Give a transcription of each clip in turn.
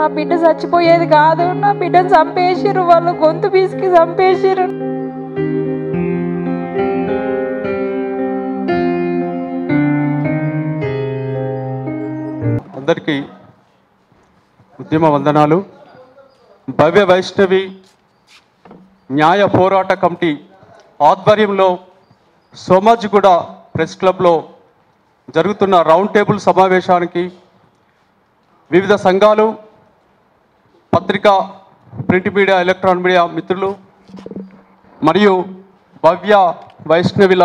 నా బిడ్డ చచ్చిపోయేది కాదు, నా బిడ్డను చంపేసిర్రు, వాళ్ళు గొంతు పీసుకి చంపేసిర్రు. అందరికీ ఉద్యమ వందనాలు. భవ్య వైష్ణవి న్యాయ పోరాట కమిటీ ఆధ్వర్యంలో సోమాజిగూడ ప్రెస్ క్లబ్లో జరుగుతున్న రౌండ్ టేబుల్ సమావేశానికి వివిధ సంఘాలు, పత్రికా, ప్రింట్ మీడియా, ఎలక్ట్రానిక్ మీడియా మిత్రులు మరియు భవ్య వైష్ణవిల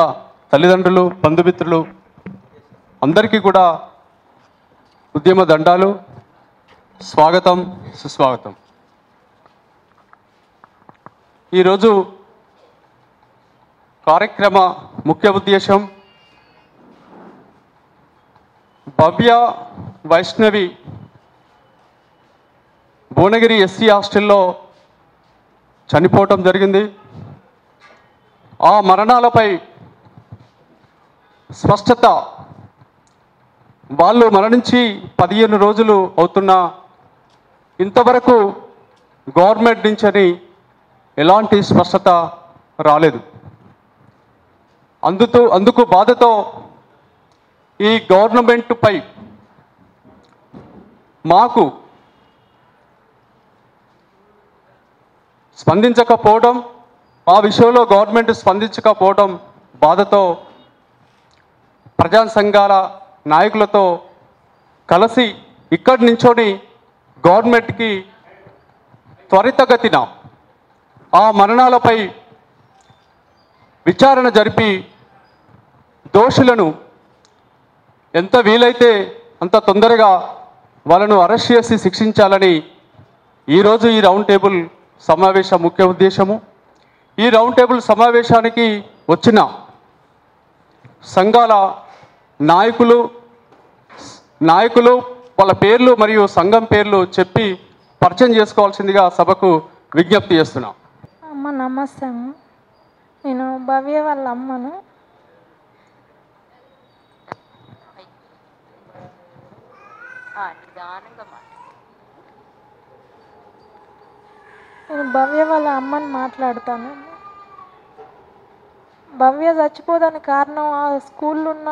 తల్లిదండ్రులు, బంధుమిత్రులు అందరికీ కూడా ఉద్యమ దండాలు, స్వాగతం, సుస్వాగతం. ఈరోజు కార్యక్రమ ముఖ్య ఉద్దేశం భవ్య వైష్ణవి భువనగిరి ఎస్సీ హాస్టల్లో చనిపోవటం జరిగింది. ఆ మరణాలపై స్పష్టత, వాళ్ళు మరణించి 15 రోజులు అవుతున్నా ఇంతవరకు గవర్నమెంట్ నుంచి ఎలాంటి స్పష్టత రాలేదు. అందుకు బాధతో ఈ గవర్నమెంట్పై మాకు స్పందించకపోవడం, ఆ విషయంలో గవర్నమెంట్ స్పందించకపోవడం బాధతో ప్రజా సంఘాల నాయకులతో కలిసి ఇక్కడి నుంచోని గవర్నమెంట్కి త్వరితగతిన ఆ మరణాలపై విచారణ జరిపి దోషులను ఎంత వీలైతే అంత తొందరగా వాళ్ళను అరెస్ట్ చేసి శిక్షించాలని ఈరోజు ఈ రౌండ్ టేబుల్ సమావేశం ముఖ్య ఉద్దేశము. ఈ రౌండ్ టేబుల్ సమావేశానికి వచ్చిన సంఘాల నాయకులు వాళ్ళ పేర్లు మరియు సంఘం పేర్లు చెప్పి పరిచయం చేసుకోవాల్సిందిగా సభకు విజ్ఞప్తి చేస్తున్నాం. అమ్మ నమస్తే అమ్మ, నేను భవ్య వాళ్ళ అమ్మను. నేను భవ్య వాళ్ళ అమ్మని మాట్లాడతాను. భవ్య చచ్చిపోదానికి కారణం ఆ స్కూల్లో ఉన్న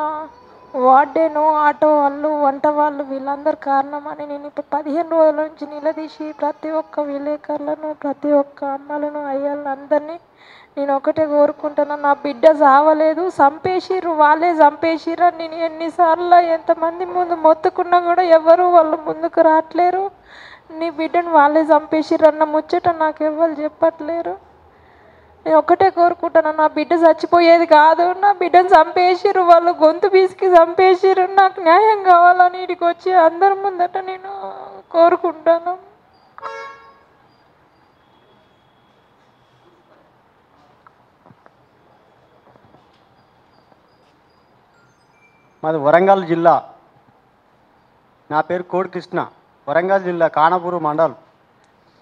వార్డెను, ఆటో వాళ్ళు, వంట వాళ్ళు, వీళ్ళందరూ కారణం అని నేను ఇప్పుడు 15 రోజుల నుంచి నిలదీసి ప్రతి ఒక్క విలేకరులను, ప్రతి ఒక్క అమ్మలను, అయ్యలను అందరినీ నేను ఒకటే కోరుకుంటున్నాను. నా బిడ్డ చావలేదు, చంపేసిర్రు, వాళ్ళే చంపేసిర్రు అని నేను ఎన్నిసార్లు ఎంతమంది ముందు మొత్తుకున్నా కూడా ఎవరు వాళ్ళు ముందుకు రావట్లేరు. నీ బిడ్డను వాళ్ళే చంపేసిర్రు అన్న ముచ్చట నాకు ఎవరు చెప్పట్లేరు. నేను ఒకటే కోరుకుంటున్నాను, నా బిడ్డ చచ్చిపోయేది కాదు, నా బిడ్డను చంపేసిర్రు, వాళ్ళు గొంతు పీసుకి చంపేసిర్రు, నాకు న్యాయం కావాలని ఇక్కడికి వచ్చి అందరి ముందట నేను కోరుకుంటాను. మాది వరంగల్ జిల్లా. నా పేరు కోడి కృష్ణ. వరంగల్ జిల్లా కానపూరు మండల్,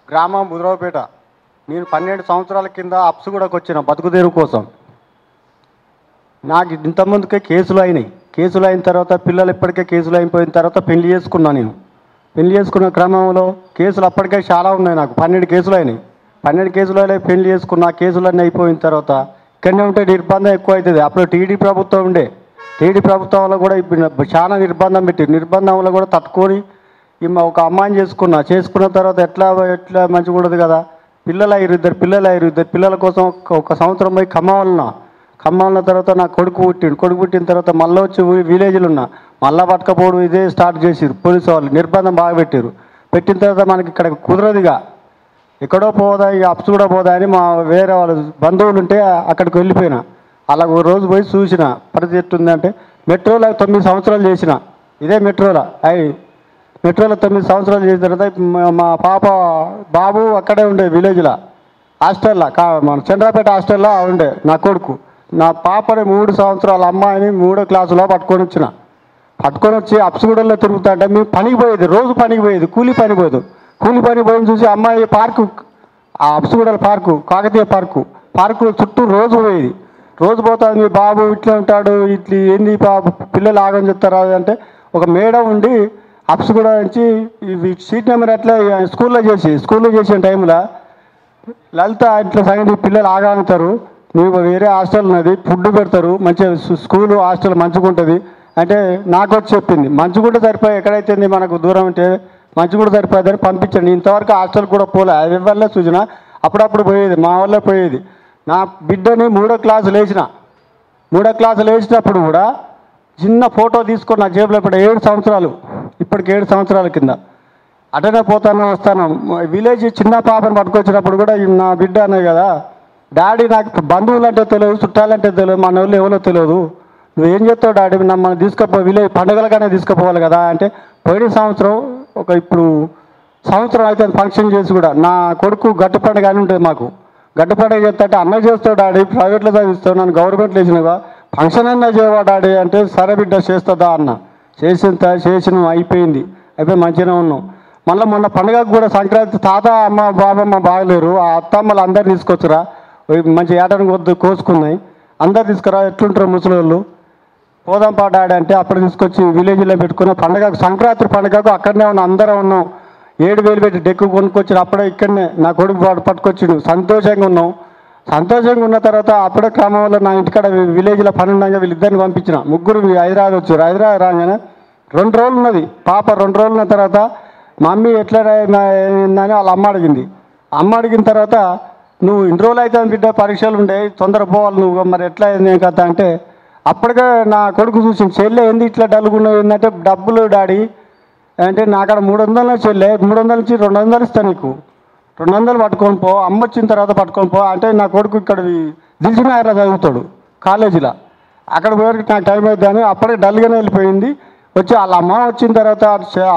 గ్రామం బుధరావుపేట. నేను 12 సంవత్సరాల కింద అప్సుగూడకు వచ్చిన బతుకుదేరు కోసం. నాకు ఇంతకుముందుకే కేసులు అయినాయి. కేసులు అయిన తర్వాత పిల్లలు ఇప్పటికే కేసులు అయిపోయిన తర్వాత పెళ్లి చేసుకున్నాను. నేను పెళ్లి చేసుకున్న క్రమంలో కేసులు అప్పటికే చాలా ఉన్నాయి. నాకు 12 కేసులు అయినాయి. 12 కేసులు అయినాయి. పెళ్లి చేసుకున్న కేసులన్నీ అయిపోయిన తర్వాత ఇక్కడనే ఉంటే నిర్బంధం ఎక్కువ అవుతుంది. అప్పుడు టీడీ ప్రభుత్వం ఉండే. టీడీ ప్రభుత్వంలో కూడా ఇప్పుడు చాలా నిర్బంధం పెట్టి, నిర్బంధంలో కూడా తట్టుకొని ఒక అమ్మాయిని చేసుకున్న తర్వాత ఎట్లా మంచిగా ఉండదు కదా. ఇద్దరు పిల్లల కోసం ఒక సంవత్సరం పోయి ఖమ్మంలో తర్వాత నా కొడుకు పుట్టిన తర్వాత మళ్ళీ వచ్చి విలేజ్లో ఉన్నా. మళ్ళీ పట్టుకపోవడం ఇదే స్టార్ట్ చేసిరు పోలీసు వాళ్ళు. నిర్బంధం బాగా పెట్టిన తర్వాత మనకి ఇక్కడ కుదరదుగా, ఎక్కడో పోదా, ఇక అప్స్ కూడా పోదా అని మా వేరే వాళ్ళ బంధువులు ఉంటే అక్కడికి వెళ్ళిపోయినా. అలా ఒక రోజు పోయి చూసిన పరిస్థితి ఎట్టుందంటే, మెట్రోలో 9 సంవత్సరాలు చేసిన. ఇదే మెట్రోలో 9 సంవత్సరాలు చేసిన తర్వాత మా బాబు అక్కడే ఉండే విలేజ్లో హాస్టల్లో, మన చంద్రపేట హాస్టల్లో ఉండే నా కొడుకు. నా పాపని 3 సంవత్సరాల అమ్మాయిని 3వ క్లాసులో పట్టుకొని వచ్చి అప్సుగూడలో తిరుగుతా అంటే మేము పనికి పోయేది, రోజు పనికి పోయేది, కూలి పని పోయింది చూసి అమ్మాయి పార్కు, ఆ అప్సుగూడల పార్కు, కాకతీయ పార్కు చుట్టూ రోజు పోయేది. రోజు పోతుంది, మీ బాబు ఇట్లా ఉంటాడు, ఇట్లా ఏంది పిల్లలు ఆగని చెప్తారు అంటే ఒక మేడం ఉండి అప్స్ కూడా నుంచి ఇవి సీట్ నెంబర్ ఎట్లా స్కూల్లో చేసిన టైంలో లలిత ఇట్లా సంగతి పిల్లలు ఆగాగుతారు, నువ్వు వేరే హాస్టల్ ఉన్నది, ఫుడ్ పెడతారు, మంచిగా స్కూలు హాస్టల్ మంచిగా ఉంటుంది అంటే నాకు వచ్చి చెప్పింది. మంచిగుంటే సరిపోయి ఎక్కడైతే మనకు దూరం ఉంటే మంచిగుంటే సరిపోయేదని పంపించండి. ఇంతవరకు హాస్టల్ కూడా పోలే. అది వల్ల సూచన అప్పుడప్పుడు పోయేది, మా వల్ల పోయేది. నా బిడ్డని 3వ క్లాసులు వేసినప్పుడు కూడా చిన్న ఫోటో తీసుకొని నా జేబులో ఇప్పుడు 7 సంవత్సరాలు, ఇప్పటికి 7 సంవత్సరాల కింద అటనే వస్తాను. విలేజ్ చిన్న పాపను పట్టుకొచ్చినప్పుడు కూడా నా బిడ్డ అన్నది కదా, డాడీ నాకు బంధువులు అంటే తెలియదు, చుట్టాలంటే తెలియదు, మన వాళ్ళు ఎవరో తెలియదు, నువ్వేం చేస్తావు డాడీ, మనం తీసుకుపో విలేజ్ పండుగలకనే తీసుకుపోవాలి కదా అంటే, పోయిన సంవత్సరం ఇప్పుడు సంవత్సరం అయితే ఫంక్షన్ చేసి కూడా నా కొడుకు గట్టు పండుగ అని ఉంటుంది మాకు. గట్టు పండుగ చేస్తే అన్న చేస్తావు డాడీ, ప్రైవేట్లో చదివిస్తావు, నన్ను గవర్నమెంట్లో వేసినవా, ఫంక్షన్ అన్నా చేయవా డాడీ అంటే, సరే బిడ్డ చేస్తుందా అన్న. చేసిన అయిపోయి మంచిగానే ఉన్నాం. మళ్ళీ మొన్న పండుగకు కూడా సంక్రాంతి తాత అమ్మ బాబమ్మ బాగలేరు, ఆ అత్తమ్మలు అందరు తీసుకొచ్చురా, మంచి ఏటను కొద్ది కోసుకున్నాయి, అందరు తీసుకురా, ఎట్లుంటారు ముసలి పోదాం పా డాడీ అంటే అప్పుడు తీసుకొచ్చి విలేజ్లో పెట్టుకున్న పండుగకు, సంక్రాంతి పండుగకు అక్కడనే ఉన్నాం, అందరం ఉన్నాం. 7,000 పెట్టి డెక్కు కొనుక్కొచ్చి అప్పుడే ఇక్కడనే నా కొడుకు పట్టుకొచ్చిండు. సంతోషంగా ఉన్నాం. సంతోషంగా ఉన్న తర్వాత అప్పుడే క్రమంలో నా ఇంటికాడ విలేజ్లో పని ఉండగా వీళ్ళిద్దరిని పంపించిన. ముగ్గురు హైదరాబాద్ వచ్చారు. హైదరాబాద్ రాగానే 2 రోజులు ఉన్నది పాప. 2 రోజులు ఉన్న తర్వాత మమ్మీ ఎట్లా అయిందని వాళ్ళ అమ్మ అడిగింది. అమ్మ అడిగిన తర్వాత నువ్వు ఇన్ని రోజులు అయితే బిడ్డ పరీక్షలు ఉండే, తొందర పోవాలి నువ్వు, మరి ఎట్లా అయింది కదా అంటే, అప్పటికే నా కొడుకు చూసి చెల్లె ఏంది ఇట్లా డల్గున్నావు ఏంటంటే, డబ్బులు డాడీ అంటే నాకాడ 300 చెల్లె, 300 నుంచి 200 ఇస్తాను నీకు, 200 పట్టుకొని పో, అమ్మ వచ్చిన తర్వాత పట్టుకొని పో అంటే, నా కొడుకు ఇక్కడ దిల్సుఖ్నగర్లో చదువుతాడు కాలేజీలో, అక్కడ పోయి నాకు టైం అవుతుందని అప్పటికే డల్గానే వెళ్ళిపోయింది. వచ్చి వాళ్ళ అమ్మ వచ్చిన తర్వాత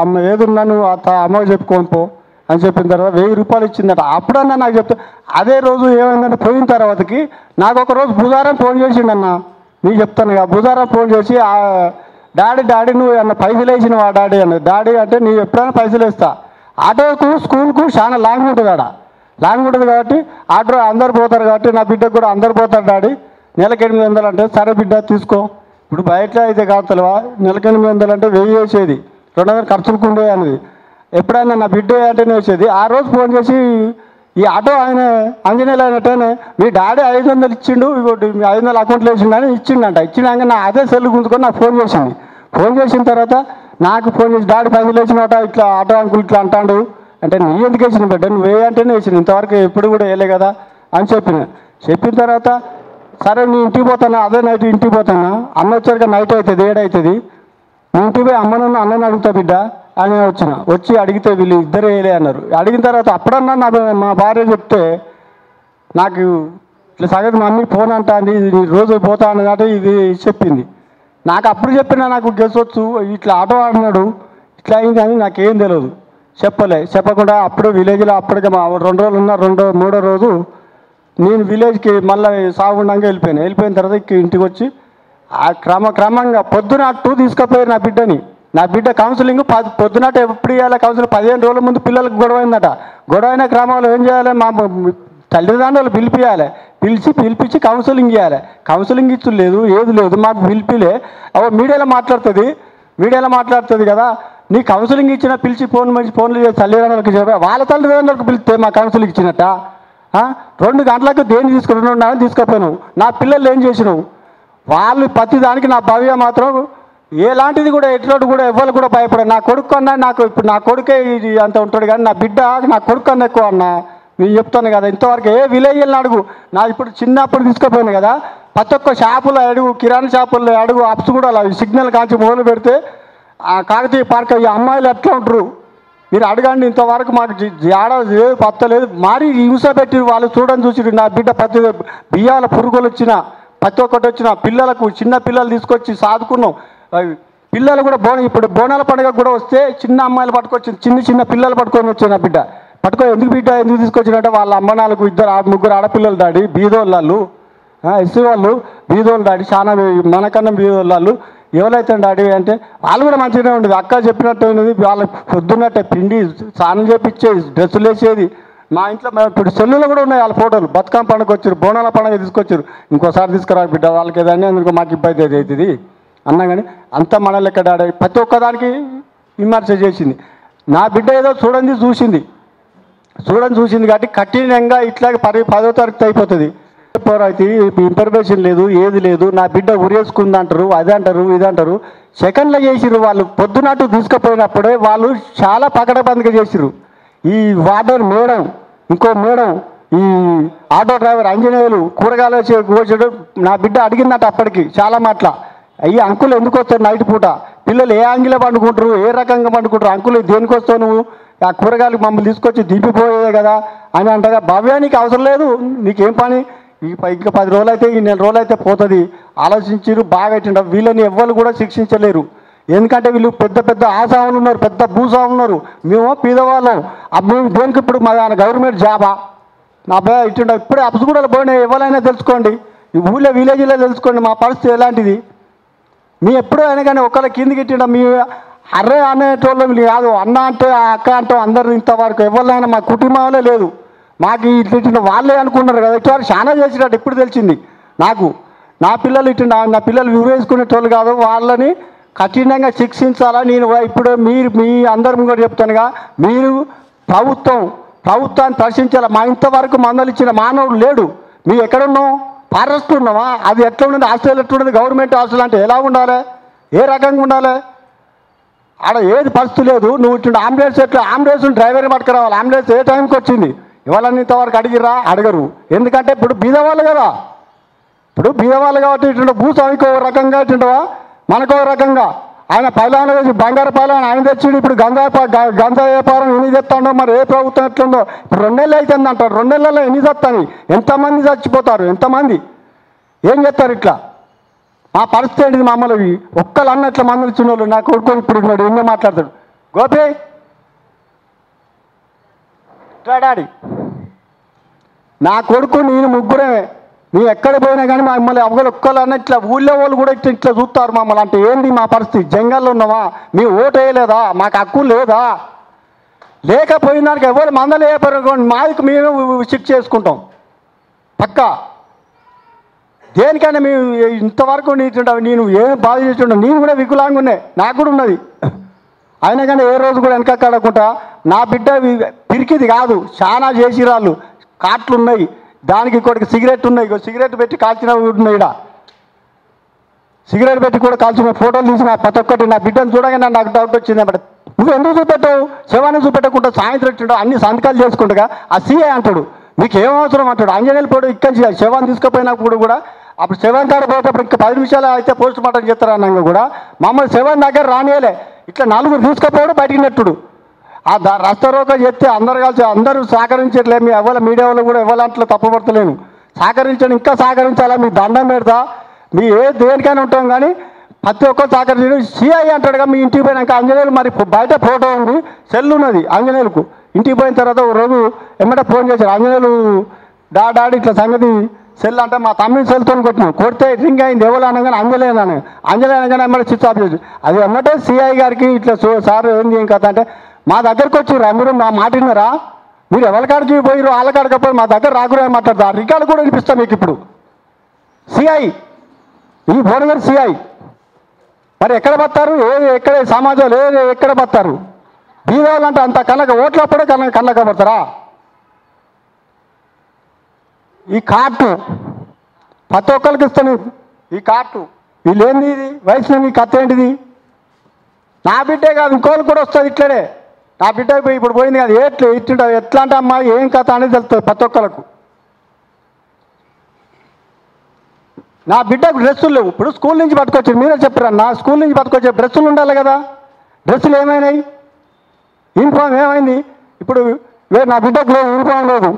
అమ్మ ఏదున్నా నువ్వు అమ్మకి చెప్పుకొని పో అని చెప్పిన తర్వాత 1000 రూపాయలు ఇచ్చిందట. అప్పుడన్నా నాకు చెప్తే, అదే రోజు ఏమైందంటే పోయిన తర్వాతకి నాకు ఒక రోజు బుధవారం ఫోన్ చేసిండన్న, నీకు చెప్తాను కదా, బుధవారం ఫోన్ చేసి డాడీ నువ్వు అన్న పైసలు వేసినవా డాడీ అన్న. డాడీ అంటే నీ ఎప్పుడైనా పైసలు వేస్తా, ఆటోకు స్కూల్కు చాలా లాంగ్ ఉంటుంది, లాంగ్ ఉంటుంది కాబట్టి ఆటో అందరు పోతారు కాబట్టి నా బిడ్డకు కూడా అందరు పోతారు డాడీ, నెలకు 800 అంటే, సరే బిడ్డ తీసుకో. ఇప్పుడు బయట అయితే కాతలవా, నెలకు 800 అంటే 1000 వేసేది, 200 ఖర్చులకు ఉండే అనేది. ఎప్పుడైనా నా బిడ్డ అంటేనే వేసేది. ఆ రోజు ఫోన్ చేసి ఈ ఆటో ఆయన ఆంజనేయులు అయినట్టేనే మీ డాడీ 500 ఇచ్చిండు, ఇంకోటి 500 అకౌంట్లో వేసిండని ఇచ్చిండంట. ఇచ్చినాక నా అదే సెల్ గుంజుకొని నాకు ఫోన్ చేసింది. ఫోన్ చేసిన తర్వాత నాకు ఫోన్ చేసి డాడీ పైసలు వేసినట, ఇట్లా ఆటో అంకుల్ ఇట్లా అంటాడు అంటే, నీ ఎందుకు వేసిన బిడ్డ, నువ్వు అంటేనే వేసింది, ఇంతవరకు ఎప్పుడు కూడా వేయలే కదా అని చెప్పిన తర్వాత, సరే నీ ఇంటికి పోతానా, అదే నైట్ ఇంటికి పోతానా, అన్న వచ్చాక నైట్ అవుతుంది 7 అవుతుంది, నీ ఇంటికి పోయి అన్నని అడుగుతా బిడ్డ అని వచ్చి అడిగితే వీళ్ళు ఇద్దరు వేయలే అన్నారు. అడిగిన తర్వాత అప్పుడన్నా మా భార్య చెప్తే, నాకు ఇట్లా సగతి మమ్మీ ఫోన్ అంటుంది, రోజు పోతా అన్నదంటే ఇది చెప్పింది. నాకు అప్పుడు చెప్పినా నాకు గెసొచ్చు, ఇట్లా ఆటో ఆడినాడు ఇట్లా అయింది అని నాకేం తెలియదు, చెప్పకుండా అప్పుడు విలేజ్లో అప్పటికే 2 రోజులు ఉన్నా 3వ రోజు నేను విలేజ్కి మళ్ళీ సాగుండంగా వెళ్ళిపోయిన తర్వాత ఇంటికి వచ్చి క్రమంగా పొద్దున 2 తీసుకుపోయారు నా బిడ్డ కౌన్సిలింగ్ పొద్దునట ఎప్పుడు ఇవ్వాలి కౌన్సిలింగ్ 15 రోజుల ముందు పిల్లలకు గొడవైందట. గొడవైన క్రమంలో ఏం చేయాలి, మా తల్లిదండ్రులు పిలిపించి కౌన్సిలింగ్ ఇవ్వాలి. కౌన్సిలింగ్ ఇచ్చు లేదు, ఏది లేదు, మాకు పిలిపిలే. మీడియాలో మాట్లాడుతుంది కదా, నీ కౌన్సిలింగ్ ఇచ్చిన పిలిచి ఫోన్లు చేసి తల్లిదండ్రులకు చెప్పా, వాళ్ళ తల్లిదండ్రులకు పిలిస్తే మా కౌన్సిలింగ్ ఇచ్చినట్ట. 2 గంటలకు దేన్ని తీసుకుపోయినావు, నా పిల్లలు ఏం చేసినావు, వాళ్ళు ప్రతి దానికి నా భవ్య మాత్రం ఎలాంటిది కూడా ఎట్లోటి కూడా ఎవరు కూడా భయపడరు. నా కొడుకు అన్నా నాకు ఇప్పుడు నా కొడుకే అంత ఉంటాడు కానీ నా బిడ్డ నా కొడుకు అన్న ఎక్కువ అన్న నేను చెప్తాను కదా. ఇంతవరకు ఏ విలేజ్లో అడుగు, నా ఇప్పుడు చిన్నప్పుడు తీసుకుపోయాను కదా, ప్రతి ఒక్క షాపులో అడుగు, కిరాణా షాపుల్లో అడుగు, అప్స్ కూడా అలా సిగ్నల్ కాంచి మొదలు పెడితే ఆ కాకతీయ పార్క్ ఈ అమ్మాయిలు ఎట్లా ఉంటారు మీరు అడగండి. ఇంతవరకు మాకు జాడ లేదు, పత్తలేదు, మారి హింస పెట్టి వాళ్ళు చూసి నా బిడ్డ ప్రతి బియ్యాల పురుగులు వచ్చిన ప్రతి ఒక్కటి వచ్చిన పిల్లలకు చిన్న పిల్లలు తీసుకొచ్చి సాదుకున్నాం. పిల్లలు కూడా ఇప్పుడు బోనాల పండుగ కూడా వస్తే చిన్న అమ్మాయిలు పట్టుకొచ్చి చిన్న పిల్లలు పట్టుకొని వచ్చాయి. నా బిడ్డ ఎందుకు తీసుకొచ్చినట్టే వాళ్ళ అమ్మ 2 ఆడపిల్లలు డాడీ, బీదోళ్ళు ఎస్సీ వాళ్ళు బీదోళ్ళు డాడీ, చాలా మనకన్నా బీదోళ్ళు ఎవరైతే డాడీ అంటే వాళ్ళు కూడా మంచిగానే ఉండేది. అక్క చెప్పినట్టు ఉన్నది, వాళ్ళకి పొద్దున్నట్టే పిండి స్నానం చేపించేది, డ్రెస్సులు వేసేది. మా ఇంట్లో ఇప్పుడు సెల్లులో కూడా ఉన్నాయి వాళ్ళ ఫోటోలు. బతుకమ్మ పండుగ వచ్చారు, బోనాల పండుగ తీసుకొచ్చారు, ఇంకోసారి తీసుకురా బిడ్డ వాళ్ళకి ఏదైనా అందుకు మాకు ఇబ్బంది అవుతుంది అన్నా కానీ అంతా మన లెక్క డాడీ ప్రతి ఒక్కదానికి విమర్శ చేసింది. నా బిడ్డ ఏదో చూసింది కాబట్టి కఠినంగా ఇట్లా 10వ తరగతి అయిపోతుంది. పోరాయితీ ఇన్ఫర్మేషన్ లేదు, ఏది లేదు. నా బిడ్డ ఉరేసుకుంది అంటారు, అది అంటారు, ఇది అంటారు. సెకండ్లో చేసిరు వాళ్ళు. పొద్దునట్టు తీసుకుపోయినప్పుడే వాళ్ళు చాలా పకడబందిగా చేసిరు. ఈ వార్డర్ మేడం, ఇంకో మేడం, ఈ ఆటో డ్రైవర్ అంజనేయులు కూరగాయలు కోసాడు. నా బిడ్డ అడిగిందట అప్పటికి చాలా మాటల, అయ్యి అంకులు ఎందుకు వస్తారు నైట్ పూట, పిల్లలు ఏ యాంగిలో పండుకుంటారు, ఏ రకంగా పండుకుంటారు, అంకులు దేనికి వస్తావు నువ్వు, ఆ కూరగాయలు మమ్మల్ని తీసుకొచ్చి దింపిపోయే కదా అని అంటగా, భవ్యానికి అవసరం లేదు, నీకేం పని, ఇంకా 10 రోజులు అయితే, ఈ 4 రోజులు అయితే పోతుంది ఆలోచించారు. బాగా అయితుండ. వీళ్ళని ఎవ్వరు కూడా శిక్షించలేరు. ఎందుకంటే వీళ్ళు పెద్ద పెద్ద ఆసాములు ఉన్నారు, పెద్ద భూస్వాములు ఉన్నారు. మేము పేదవాళ్ళం. మేము దేనికి ఇప్పుడు మా గవర్నమెంట్ జాబా, నా అబ్బాయి ఇట్టుండ. ఇప్పుడే అప్సుగూడలు పోయినాయి, ఎవరైనా తెలుసుకోండి, ఈ ఊళ్ళో విలేజ్లో తెలుసుకోండి మా పరిస్థితి ఎలాంటిది. మీ ఎప్పుడూ అయినా కానీ ఒకళ్ళ కిందికి ఇట్టిండ, మీ అర్రే అనేటోళ్ళు కాదు, అన్న అంటే అక్క అంటే అందరు ఇంతవరకు ఎవరినైనా మా కుటుంబంలో లేదు. మాకు ఇట్లా వాళ్ళే అనుకున్నారు కదా, ఇటు చాలా చేసినట్టు ఇప్పుడు తెలిసింది నాకు. నా పిల్లలు నా పిల్లలు వివరేసుకునేటోళ్ళు కాదు, వాళ్ళని కఠినంగా శిక్షించాలా. నేను ఇప్పుడు మీ అందరం కూడా చెప్తానుగా, మీరు ప్రభుత్వాన్ని ప్రశ్నించాలా. మా ఇంతవరకు మందలు ఇచ్చిన మానవుడు లేడు. మీరు ఎక్కడున్నావు, ఫారెస్ట్ ఉన్నావా, అది ఎట్లా ఉండదు, హాస్టల్ ఎట్లా ఉండదు, గవర్నమెంట్ హాస్టల్ అంటే ఎలా ఉండాలి, ఏ రకంగా ఉండాలి, ఆడ ఏది పరిస్థితి లేదు. నువ్వు ఇటు అంబులెన్స్ ఎట్లా, అంబులెన్స్ డ్రైవర్ని పట్టుకురావాలి, అంబులెన్స్ ఏ టైంకి వచ్చింది, ఇవాళ ఇంతవరకు అడగరు. ఎందుకంటే ఇప్పుడు బీదవాళ్ళు కదా, ఇప్పుడు బీదవాళ్ళు కాబట్టి ఇటు భూస్వామికి ఒక రకంగా ఇటుండవా, మనకో రకంగా. ఆయన పైలాన వేసి బంగారు పైలాన ఆయన తెచ్చిండు. ఇప్పుడు గంజా వ్యాపారం ఎన్ని తెస్తాడో మరి ఏ ప్రభుత్వం ఎట్లుందో. ఇప్పుడు 2 నెలలు అవుతుంది అంటారు, 2 నెలల్లో ఎన్ని తెస్తాను, ఎంతమంది చచ్చిపోతారు, ఎంతమంది ఏం చేస్తారు ఇట్లా. మా పరిస్థితి ఏంటిది, మమ్మల్ని ఒక్కళ్ళు అన్న ఇట్లా మందులు ఇచ్చిన వాళ్ళు. నా కొడుకొని ఇప్పుడు ఉన్నాడు, ఎన్నో మాట్లాడతాడు. గోపి డాడీ, నా కొడుకు నేను ముగ్గురే, మేము ఎక్కడ పోయినా కానీ మమ్మల్ని ఒక్కళ్ళు అన్న ఇట్లా ఊళ్ళో వాళ్ళు కూడా ఇట్లా చూస్తారు మమ్మల్ని. అంటే ఏంది మా పరిస్థితి, జంగల్లో ఉన్నావా, మీ ఓటు వేయలేదా, మాకు హక్కు లేదా, లేకపోయిన దానికి ఎవరు మందలు వేయకపోయినా మాకు మేము శిక్ష చేసుకుంటాం పక్కా. దేనికైనా మేము ఇంతవరకు నేను ఏం బాధ చేస్తుంటా, నేను కూడా వికలాంగా ఉన్నాయి, నాకు కూడా ఉన్నది. అయినా కానీ ఏ రోజు కూడా వెనక కడకుండా నా బిడ్డ పిరికిది కాదు, చాలా చేసిరాళ్ళు, కాట్లు ఉన్నాయి, దానికి ఇంకోటికి సిగరెట్ ఉన్నాయి, సిగరెట్ పెట్టి కాల్చిన ఉన్నాయి, ఇక్కడ సిగరెట్ పెట్టి కూడా కాల్చిన ఫోటోలు తీసిన ప్రతి ఒక్కటి. నా బిడ్డను చూడగానే నాకు డౌట్ వచ్చింది అన్నమాట. నువ్వు ఎందుకు చూపెట్టావు, శవాన్ని చూపెట్టకుండా సాయంత్రం ఇట్టాడు, అన్ని సంతకాలు చేసుకుంటా ఆ సీఏ అంటాడు, మీకు ఏం అవసరం అంటాడు. అంజనేయులు పోడు ఇక్కడి శవాన్ని తీసుకుపోయినప్పుడు కూడా అప్పుడు శవం కాడ పోయేటప్పుడు ఇంకా 10 నిమిషాలు అయితే పోస్ట్ మార్టం చేస్తారు అన్నాక కూడా మమ్మల్ని శవం దగ్గర రానియలే. ఇట్లా 4 తీసుకుపోయాడు బయటికి నెట్టుడు. ఆ రస్తరోక చెప్తే అందరు కలిసి అందరూ సహకరించట్లే. మీ ఎవరి మీడియా వాళ్ళు కూడా ఎవరంట్లో తప్పుపడతలేను, సహకరించండి, ఇంకా సహకరించాలా, మీ దండం పెడతా, మీ దేనికైనా ఉంటాం కానీ ప్రతి ఒక్కరు సహకరించండి. సిఐ అంటాడుగా, మీ ఇంటికి పోయినాక అంజనేయులు మరి బయట ఫోటో ఉంది, సెల్ ఉన్నది అంజనేయులకు. ఇంటికి పోయిన తర్వాత ఒక రోజు ఎమ్మటే ఫోన్ చేశారు, అంజనేయులు డాడీ ఇట్లా సంగతి, సెల్ అంటే మా తమ్మిని సెల్తో కొట్టినాం, కొడితే రింగ్ అయింది, ఎవరు అనగానే అంజలేనాను, అంజలేనగానే ఎమ్మటే స్విచ్ ఆఫ్ చేసి అది ఎమ్మటే సిఐ గారికి ఇట్లా సార్ ఏంది ఏం కథ అంటే, మా దగ్గరకు వచ్చిర్రా మీరు, మా మాట విన్నారా, మీరు ఎవరి కాడికి పోయిరు వాళ్ళ కాడికి పోయి మా దగ్గర రాకురా అని మాట్లాడతారు. ఆ రికార్డు కూడా వినిపిస్తాం మీకు ఇప్పుడు. సిఐ ఈ భువనగిరి సిఐ మరి ఎక్కడ పడతారు, ఎక్కడ సమాజంలో ఎక్కడ పడతారు, బీదవాళ్ళు అంటే అంత కళ్ళక ఓట్లు అప్పుడే కళ్ళక పడతారా. ఈ కార్టు ప్రతి ఒక్కరికి ఇస్తాను, ఈ కార్టు వీళ్ళేంది, ఇది వయసులో మీ కథ ఏంటిది. నా బిడ్డే కాదు ఇంకోళ్ళు కూడా వస్తుంది ఇట్లనే. నా బిడ్డ ఇప్పుడు పోయింది కాదు, ఎట్లా అంటే అమ్మాయి ఏం కథ అనేది తెలుస్తుంది ప్రతి ఒక్కరికి. నా బిడ్డకు డ్రెస్సులు లేవు, ఇప్పుడు స్కూల్ నుంచి పట్టుకొచ్చారు, మీరే చెప్పారు నా స్కూల్ నుంచి పట్టుకొచ్చే డ్రెస్సులు ఉండాలి కదా, డ్రెస్సులు ఏమైనాయి, యూనిఫామ్ ఏమైంది. ఇప్పుడు నా బిడ్డకు లేదు, యూనిఫామ్ లేదు,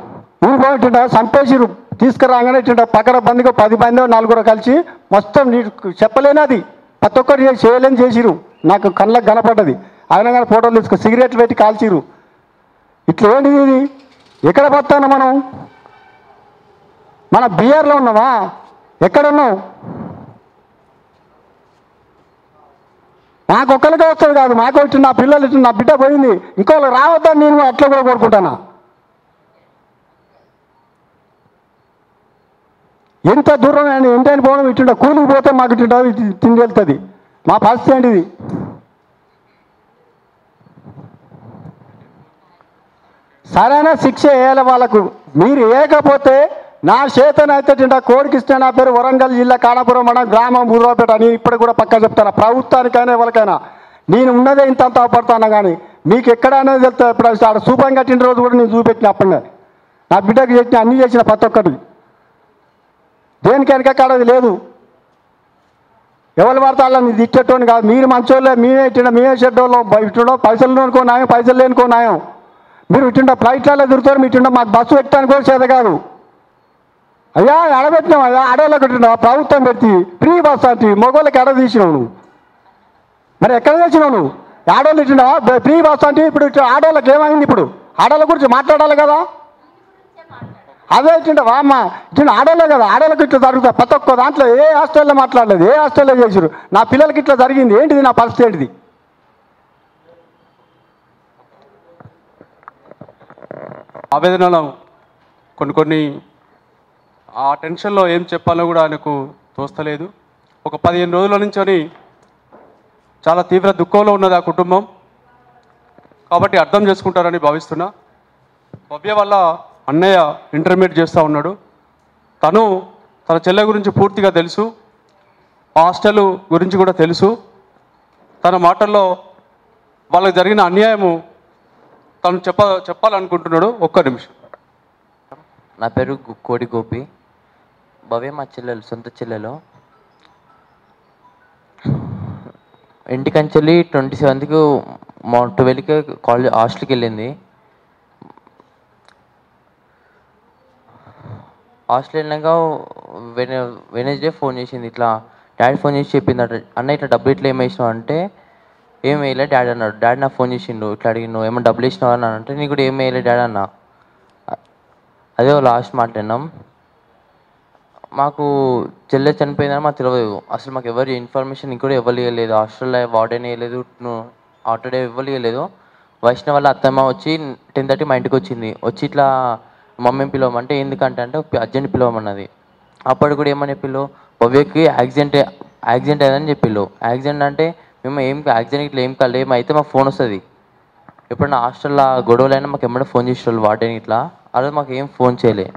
యూనిఫామ్ ఇట్లా చంపేసిరు, తీసుకురాగానే ఇట్లా పక్కన బందిగా 10 మంది 4 కలిసి మొత్తం చెప్పలేనది ప్రతి ఒక్కరు చేయలేని చేసిరు. నాకు కళ్ళకు కనపడ్డది, ఆయన కానీ ఫోటోలు తీసుకో సిగరెట్లు పెట్టి కాల్చిరు. ఇట్లా ఏంటిది ఇది, ఎక్కడ పోతాను మనం, మన బీఆర్లో ఉన్నావా, ఎక్కడున్నావు. నాకు ఒక్కరికే వస్తుంది కాదు, మాకు వచ్చి నా పిల్లలు ఇచ్చి నా బిడ్డ పోయింది, ఇంకోళ్ళకి రావద్దని నేను అట్లా కూడా కోరుకుంటాను. ఎంత దూరం ఎంతైనా పోవడం ఇట్టుండ, కూలికి పోతే మాకు ఇట్టుండ తిండి వెళ్తుంది. మా పరిస్థితి ఏంటిది. సరైన శిక్ష వేయాలి వాళ్ళకు. మీరు వేయకపోతే నా చేతనైతే కోడికి ఇస్తే నా పేరు వరంగల్ జిల్లా కానాపురం మండలం గ్రామం బుర్రాపేట. నేను ఇప్పుడు కూడా పక్కా చెప్తాను, ప్రభుత్వానికైనా ఎవరికైనా. నేను ఉన్నదే ఇంత పడతాను, కానీ మీకు ఎక్కడైనా వెళ్తా. ఇప్పుడు ఆడ సూపం కట్టిన రోజు కూడా నేను చూపెట్టిన, అప్పుడే నా బిడ్డకు చేసిన అన్నీ చేసిన ప్రతి ఒక్కటి. దేనికైనా కాడది లేదు. ఎవరు పడతాలో మీరు తిట్టేటోని కాదు. మీరు మంచోళ్ళే, మేమే చెడ్డోళ్ళం. ఇటుండో పైసలు అనుకో న్యాయం, పైసలు లేనుకో న్యాయం. మీరు ఇటుండో ఫ్లైట్లలో తిరుగుతారు, మీ ఇటుండో మాకు బస్సు పెట్టడానికి కూడా చేత కాదు. అయ్యా ఆడబెట్టినావు, అయ్యా ఆడవాళ్ళకి పెట్టినావు, ప్రభుత్వం పెట్టి ఫ్రీ బస్ అంటే మగవాళ్ళకి ఆడ తీసినావు నువ్వు. మరి ఎక్కడ తెచ్చినావు నువ్వు? ఆడవాళ్ళు ఇచ్చినావా ఫ్రీ బస్ అంటే? ఇప్పుడు ఆడవాళ్ళకి ఏమైంది? ఇప్పుడు ఆడవాళ్ళ గురించి మాట్లాడాలి కదా. అదే ఇచ్చిండవా అమ్మ, ఇచ్చిన ఆడవాళ్ళే కదా. ఆడవాళ్ళకి ఇట్లా జరుగుతుంది ప్రతి ఒక్క దాంట్లో. ఏ హాస్టల్లో మాట్లాడలేదు, ఏ హాస్టల్లో చేసారు. నా పిల్లలకి ఇట్లా జరిగింది, ఏంటిది నా పరిస్థితి ఏంటిది? ఆవేదనలో కొన్ని ఆ టెన్షన్లో ఏం చెప్పాలో కూడా ఆయనకు తోస్తలేదు. ఒక 15 రోజుల నుంచి చాలా తీవ్ర దుఃఖంలో ఉన్నది ఆ కుటుంబం. కాబట్టి అర్థం చేసుకుంటారని భావిస్తున్నా. భవ్య వల్ల అన్నయ్య ఇంటర్మీడియట్ చేస్తూ ఉన్నాడు. తన చెల్లె గురించి పూర్తిగా తెలుసు, హాస్టల్ గురించి కూడా తెలుసు. తన మాటల్లో వాళ్ళకి జరిగిన అన్యాయము తను చెప్పాలనుకుంటున్నాడు. ఒక్క నిమిషం. నా పేరు కోడి గోపి. భవ్య మా చెల్లెలు, సొంత చెల్లెలు. ఇంటికంచెల్లి 27కి 12కి కాలేజ్ హాస్టల్కి వెళ్ళింది. హాస్టల్ వెళ్ళాక వెనస్డే ఫోన్ చేసింది. ఇట్లా డాడీ ఫోన్ చేసి చెప్పింది అన్న ఇట్లా డబ్బులు ఇట్లా ఏం వేసినావు అంటే, ఏం వేయలే డాడీ అన్నాడు. డాడీ నాకు ఫోన్ చేసిండు, ఇట్లా అడిగిండు ఏమన్నా డబ్బులు వేసినావు అని అంటే, నీకు కూడా ఏం వేయలే డాడీ అన్న. అదే లాస్ట్ మాట్లాడినాం. మాకు చెల్లె చనిపోయిందని మాకు తెలియదు. అసలు మాకు ఎవరు ఇన్ఫర్మేషన్ కూడా ఇవ్వలేదు. హాస్టల్లో వార్డెన్ వేయలేదు, ఆటోడే ఇవ్వలేదు. వైష్ణవ్ వాళ్ళ అత్తమ్మ వచ్చి 10:30 మా ఇంటికి వచ్చింది. వచ్చి ఇట్లా మమ్మీని పిలవమంటే ఎందుకంటే అర్జెంట్ పిలవమన్నది. అప్పుడు కూడా ఏమని చెప్పిళ్ళు, భవ్యకి యాక్సిడెంట్ అయిందని చెప్పిళ్ళు. యాక్సిడెంట్ అంటే మేము యాక్సిడెంట్ ఇట్లా ఏం కాలేదు, ఏమైతే మాకు ఫోన్ వస్తుంది. ఎప్పుడన్నా హాస్టల్లో గొడవలైనా మాకు ఎమ్మడే ఫోన్ చేసేవాళ్ళు వార్డెన్ ఇట్లా. అదే మాకు ఏం ఫోన్ చేయలే.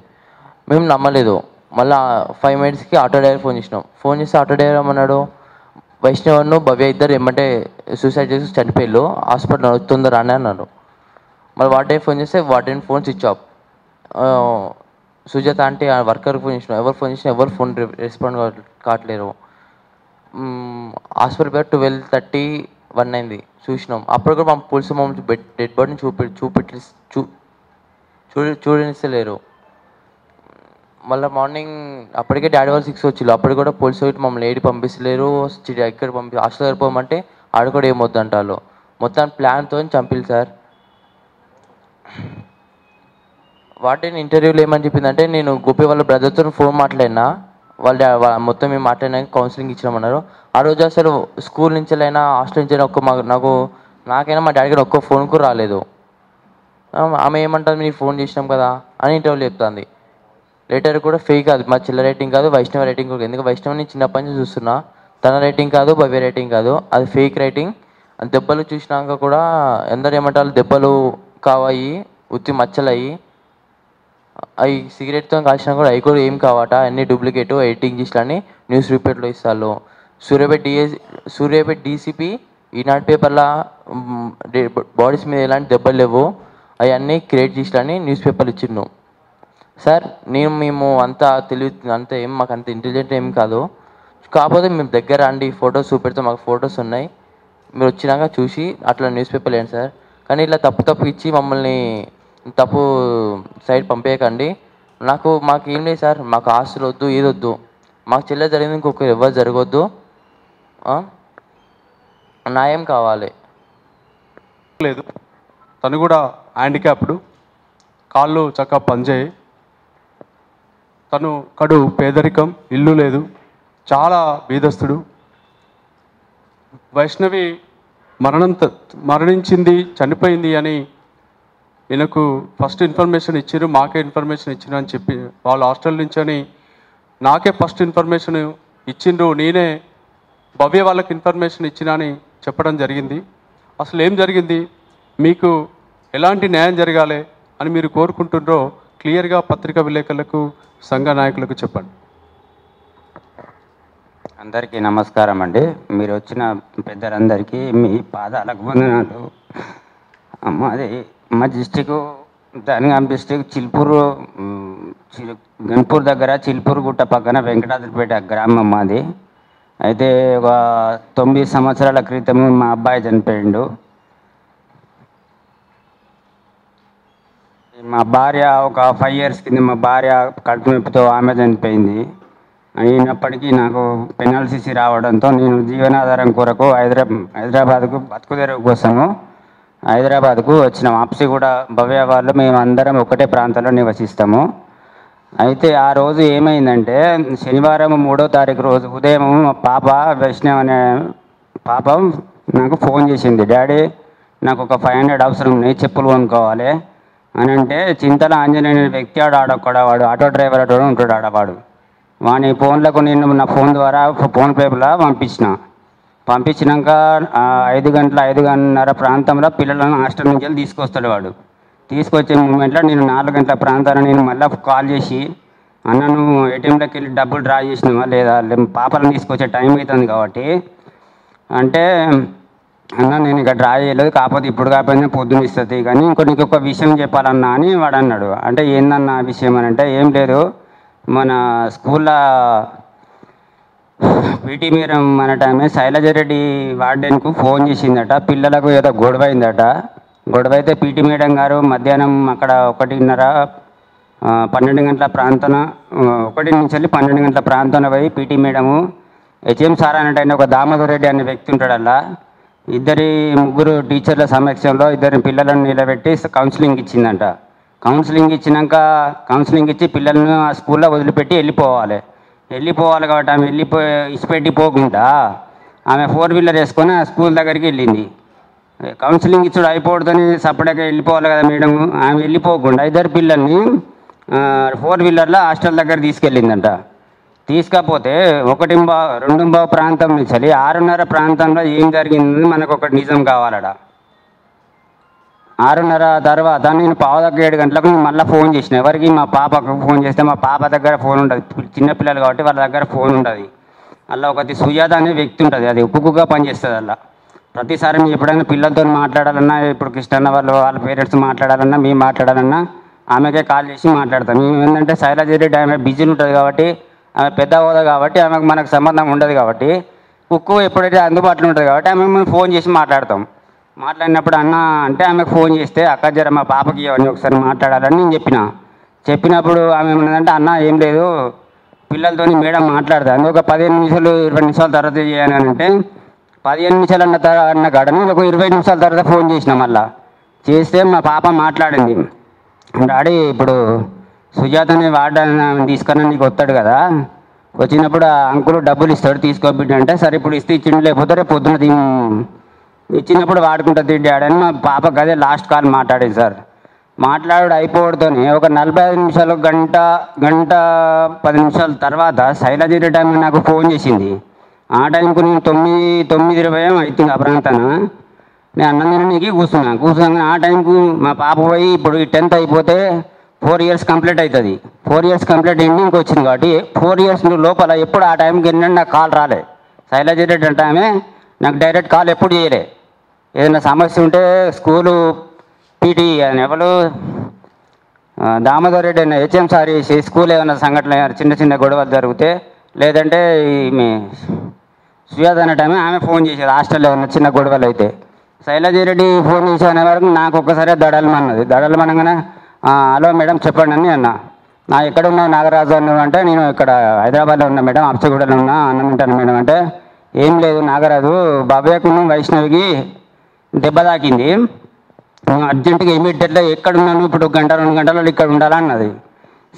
మేము నమ్మలేదు. మళ్ళీ 5 minutesకి ఆటో డ్రైవర్ ఫోన్ చేసినాం. ఫోన్ చేసి ఆటో డ్రైవర్ ఏమన్నాడు, వైష్ణవ్ను భవ్య ఇద్దరు ఏమంటే సూసైడ్ చేసి చనిపోయిళ్ళు, హాస్పిటల్ వస్తుందరా అని అన్నాడు. మళ్ళీ వార్డెన్ ఫోన్ చేస్తే warden phone switch off. Sujatha అంటే ఆ వర్కర్కి ఫోన్ చేసినాం, ఎవరు ఫోన్ చేసినా ఎవరు ఫోన్ రెస్పాండ్ కావట్లేరు. హాస్పిటల్ పేరు 12:31 అయింది. చూసినాం. అప్పుడు కూడా మా పోలీసు మమ్మల్ని డెడ్ బాడీని చూడనిస్తలేరు. మళ్ళీ మార్నింగ్ అప్పటికే డాడీ వాళ్ళు 6 వచ్చిళ్ళు. అప్పుడు కూడా పోలీసు వచ్చి మమ్మల్ని ఏడి పంపిస్తలేరు. ఎక్కడ హాస్టల్ సరిపోమంటే ఆడ కూడా ఏమొద్దు అంటారు. మొత్తం ప్లాన్తో చంపిల్లు సార్. వాటిని ఇంటర్వ్యూలో ఏమని చెప్పిందంటే, నేను గోపి వాళ్ళ బ్రదర్తో ఫోన్ మాట్లాడినా, వాళ్ళ మొత్తం మేము మాట్లాడినాక కౌన్సిలింగ్ ఇచ్చినామన్నారు. ఆ రోజు అసలు స్కూల్ నుంచి అయినా హాస్టల్ నుంచి అయినా నాకైనా మా డాడీకి ఒక్క ఫోన్ కూడా రాలేదు. ఆమె ఏమంటుంది, మీరు ఫోన్ చేసినాం కదా అని ఇంటర్వ్యూలో చెప్తుంది. లెటర్ కూడా ఫేక్ కాదు, మా చెల్ల రేటింగ్ కాదు, వైష్ణవ రేటింగ్ కూడా. ఎందుకంటే వైష్ణవ్ని చిన్నప్పటి నుంచి చూస్తున్నా, తన రేటింగ్ కాదు, భవ్య రేటింగ్ కాదు, అది ఫేక్ రేటింగ్. దెబ్బలు చూసినాక కూడా ఎందరు ఏమంటారు, దెబ్బలు కావాయి, ఉత్తి మచ్చలు అయ్యి, అవి సిగరెట్తో కాల్చినా కూడా అవి కూడా ఏం కావట, అన్ని డూప్లికేట్ ఎడిటింగ్ చేసినని న్యూస్ రిపోర్ట్లో ఇస్తారు. సూర్యాపేట డీసీపీ ఈనాడు పేపర్లో బాడీస్ మీద ఎలాంటి దెబ్బలు లేవు, అవన్నీ క్రియేట్ చేసినని న్యూస్ పేపర్లు ఇచ్చిన్నాం. సార్ మేము అంత ఏం మాకు అంత ఇంటెలిజెంట్ ఏం కాదు. కాకపోతే మేము దగ్గర రండి, ఫొటోస్ చూపెడితే మాకు ఫొటోస్ ఉన్నాయి, మీరు వచ్చినాక చూసి అట్లా న్యూస్ పేపర్ లేండి సార్. కానీ ఇలా తప్పు ఇచ్చి మమ్మల్ని తప్పు సైడ్ పంపేయకండి. మాకు ఏం లేదు సార్, మాకు ఆస్తులు వద్దు, ఏది వద్దు, మాకు చెల్లె జరిగింది ఇంకొకరు ఎవరు జరగొద్దు, న్యాయం కావాలి. లేదు, తను కూడా హ్యాండిక్యాప్డ్, కాళ్ళు చక్కగా పనిచేయి. తను కడు పేదరికం, ఇల్లు లేదు, చాలా బీదస్తుడు. వైష్ణవి మరణించింది, చనిపోయింది అని ఈయనకు ఫస్ట్ ఇన్ఫర్మేషన్ ఇచ్చారు, మాకే ఇన్ఫర్మేషన్ ఇచ్చారు అని చెప్పి వాళ్ళ హాస్టల్ నుంచి అని నాకే ఫస్ట్ ఇన్ఫర్మేషన్ ఇచ్చిండ్రు, నేనే భవ్య వాళ్ళకి ఇన్ఫర్మేషన్ ఇచ్చినా అని చెప్పడం జరిగింది. అసలు ఏం జరిగింది, మీకు ఎలాంటి న్యాయం జరగాలి, అని మీరు కోరుకుంటున్నారో క్లియర్గా పత్రికా విలేకరులకు సంఘ నాయకులకు చెప్పండి. అందరికీ నమస్కారం అండి. మీరు వచ్చిన పెద్దలందరికీ మీ పాదాలకు వందనాలు. మాది మా డిస్టిక్ జనగాం డిస్టిక్ చిల్పూరు గన్పూర్ దగ్గర చిల్పూరు గుట్ట పక్కన వెంకటాద్రిపేట గ్రామం మాది. అయితే ఒక 9 సంవత్సరాల క్రితం మా అబ్బాయి చనిపోయిండు. మా భార్య ఒక 5 years కింద మా భార్య కడుపు నొప్పితో ఆమె చనిపోయింది. అయినప్పటికీ నాకు పెనాల్సిసి రావడంతో నేను జీవనాధారం కొరకు హైదరాబాద్కు బతుకుదెరువు కోసము హైదరాబాద్కు వచ్చినాం. ఆప్సిగూడ భవ్య వాళ్ళు మేమందరం ఒకటే ప్రాంతంలో నివసిస్తాము. అయితే ఆ రోజు ఏమైందంటే శనివారం 3వ తారీఖు రోజు ఉదయం మా పాప వైష్ణవ్ అనే పాప నాకు ఫోన్ చేసింది, డాడీ నాకు ఒక 500 అవసరం ఉన్నాయి, చెప్పులు కొనుక్కోవాలి అని. అంటే చింతల ఆంజనేయ వ్యక్తి ఆడొక్కడ వాడు ఆటో డ్రైవర్ అటు ఉంటాడు ఆడవాడు. వాని ఫోన్లకు నేను నా ఫోన్ ద్వారా ఫోన్పేలో పంపించినాక 5:30 ప్రాంతంలో పిల్లలను హాస్టల్ నుంచి వెళ్ళి తీసుకొస్తాడు వాడు. తీసుకొచ్చే మూమెంట్లో నేను 4 గంటల ప్రాంతాన్ని నేను మళ్ళీ కాల్ చేసి, అన్న నువ్వు ఏటీఎంలోకి వెళ్ళి డబ్బులు డ్రా చేసినావా లేదా, పాపలను తీసుకొచ్చే టైం అవుతుంది కాబట్టి అంటే, అన్న నేను ఇక డ్రా చేయలేదు, కాకపోతే ఇప్పుడు కాకపోయినా పొద్దున్న ఇస్తుంది, కానీ నీకు ఒక విషయం చెప్పాలన్నా అని వాడు అన్నాడు. అంటే ఏందన్న విషయం అని అంటే, ఏం లేదు మన స్కూల్లో పీటీ మేడం మన టైమే శైలజారెడ్డి వార్డెన్కు ఫోన్ చేసిందట, పిల్లలకు ఏదో గొడవ అయిందట. గొడవ అయితే పీటీ మేడం గారు మధ్యాహ్నం అక్కడ 12 గంటల ప్రాంతాన 1 నుంచి వెళ్ళి 12 గంటల ప్రాంతాన పోయి పీటీ మేడము హెచ్ఎం సార్ అన్నట్టు ఒక దామోదర్ రెడ్డి అనే వ్యక్తి ఉంటాడల్లా, 2 టీచర్ల సమక్షంలో 2 పిల్లలను నిలబెట్టి కౌన్సిలింగ్ ఇచ్చిందంట. కౌన్సిలింగ్ ఇచ్చి పిల్లలను ఆ స్కూల్లో వదిలిపెట్టి వెళ్ళిపోవాలి కాబట్టి ఆమె ఇచ్చిపెట్టిపోకుండా ఆమె 4-wheeler వేసుకొని ఆ స్కూల్ దగ్గరికి వెళ్ళింది. కౌన్సిలింగ్ ఇచ్చుడు అయిపోవద్దని సపరేట్గా వెళ్ళిపోవాలి కదా మేడం, ఆమె వెళ్ళిపోకుండా 2 పిల్లల్ని 4-wheelerలో హాస్టల్ దగ్గర తీసుకెళ్ళిందంట. తీసుకపోతే 1:15 ప్రాంతం నుంచి 6:30 ప్రాంతంలో ఏం జరిగిందని మనకు ఒకటి నిజం కావాలడ. 6:30 తర్వాత నేను 7 గంటలకు మళ్ళీ ఫోన్ చేసిన, ఎవరికి మా పాపకు ఫోన్ చేస్తే మా పాప దగ్గర ఫోన్ ఉంటుంది, చిన్నపిల్లలు కాబట్టి వాళ్ళ దగ్గర ఫోన్ ఉంటుంది. అలా ఒకటి సుజాత అనే వ్యక్తి ఉంటుంది, అది ఉక్కుగా పనిచేస్తుంది. అలా ప్రతిసారి మేము ఎప్పుడైనా పిల్లలతో మాట్లాడాలన్నా, ఇప్పుడు కృష్ణన్న వాళ్ళ పేరెంట్స్ మాట్లాడాలన్నా, మేము మాట్లాడాలన్నా ఆమెకే కాల్ చేసి మాట్లాడతాం. మేము ఏంటంటే శైలజారెడ్డి ఆమె బిజీ ఉంటుంది కాబట్టి, ఆమె పెద్ద హోదా కాబట్టి ఆమెకు మనకు సంబంధం ఉండదు కాబట్టి, ఉక్కు ఎప్పుడైతే అందుబాటులో ఉంటుంది కాబట్టి ఆమె మేము ఫోన్ చేసి మాట్లాడతాం. మాట్లాడినప్పుడు అన్న అంటే ఆమెకు ఫోన్ చేస్తే, అక్క జర మా పాపకి ఇవన్నీ ఒకసారి మాట్లాడాలని నేను చెప్పినప్పుడు ఆమె ఏమన్నదంటే, అన్న ఏం లేదు పిల్లలతో మేడం మాట్లాడతాను, ఒక 15 నిమిషాలు 20 నిమిషాల తర్వాత చేయాలని అంటే, 15 నిమిషాలు అన్న కాడని ఒక 20 నిమిషాల తర్వాత ఫోన్ చేసిన. మళ్ళీ చేస్తే మా పాప మాట్లాడింది, డాడీ ఇప్పుడు సుజాతని వాడని తీసుకొని నీకు వస్తాడు కదా, వచ్చినప్పుడు ఆ అంకులు డబ్బులు ఇస్తాడు తీసుకోబిడ్డ అంటే, సరే ఇప్పుడు ఇస్తే ఇచ్చిండు, లేకపోతే రేపు పొద్దున ఇచ్చినప్పుడు వాడుకుంటుంది డాడీ అని మా పాపకు అదే లాస్ట్ కాల్ మాట్లాడేది సార్. మాట్లాడు అయిపోవడంతోనే ఒక 45 నిమిషాలు గంట 10 నిమిషాల తర్వాత శైలజారెడ్డి టైం నాకు ఫోన్ చేసింది. ఆ టైంకు నేను 9:20 అవుతుంది ఆ ప్రాంతాన, నేను అన్నం తినడానికి కూర్చున్నాను. ఆ టైంకు మా పాప పోయి ఇప్పుడు 10th అయిపోతే 4 years కంప్లీట్ అవుతుంది. 4 years కంప్లీట్ ఎండింగ్కి వచ్చింది కాబట్టి 4 years లోపల ఎప్పుడు ఆ టైంకి ఏంటంటే నాకు కాల్ రాలే. శైలజారెడ్డి అంటే ఆమె నాకు డైరెక్ట్ కాల్ ఎప్పుడు చేయలే. ఏదైనా సమస్య ఉంటే స్కూలు పీటీ అని ఎవరు దామోదర్ రెడ్డి అనే హెచ్ఎం సార్ చేసి స్కూల్ ఏమైనా సంఘటన చిన్న గొడవలు జరిగితే, లేదంటే ఈమె సుజాత అనే టైం ఆమె ఫోన్ చేసేది హాస్టల్లో ఏమైనా చిన్న గొడవలు అయితే. శైలజారెడ్డి ఫోన్ చేసే అనే వరకు నాకు ఒక్కసారి దడలమనగానే హలో మేడం చెప్పండి అని అన్న. ఎక్కడ ఉన్నావు నాగరాజు అన్నావు అంటే, నేను ఇక్కడ హైదరాబాద్లో ఉన్నా మేడం, అప్సగూడలో ఉన్నా, అన్నం తింటాను మేడం అంటే, ఏం లేదు నాగరాజు భవ్యకును వైష్ణవికి దెబ్బ తాకింది, అర్జెంటుగా ఇమీడియట్గా ఎక్కడున్నాను ఇప్పుడు 1-2 గంటలలో ఇక్కడ ఉండాలన్నది.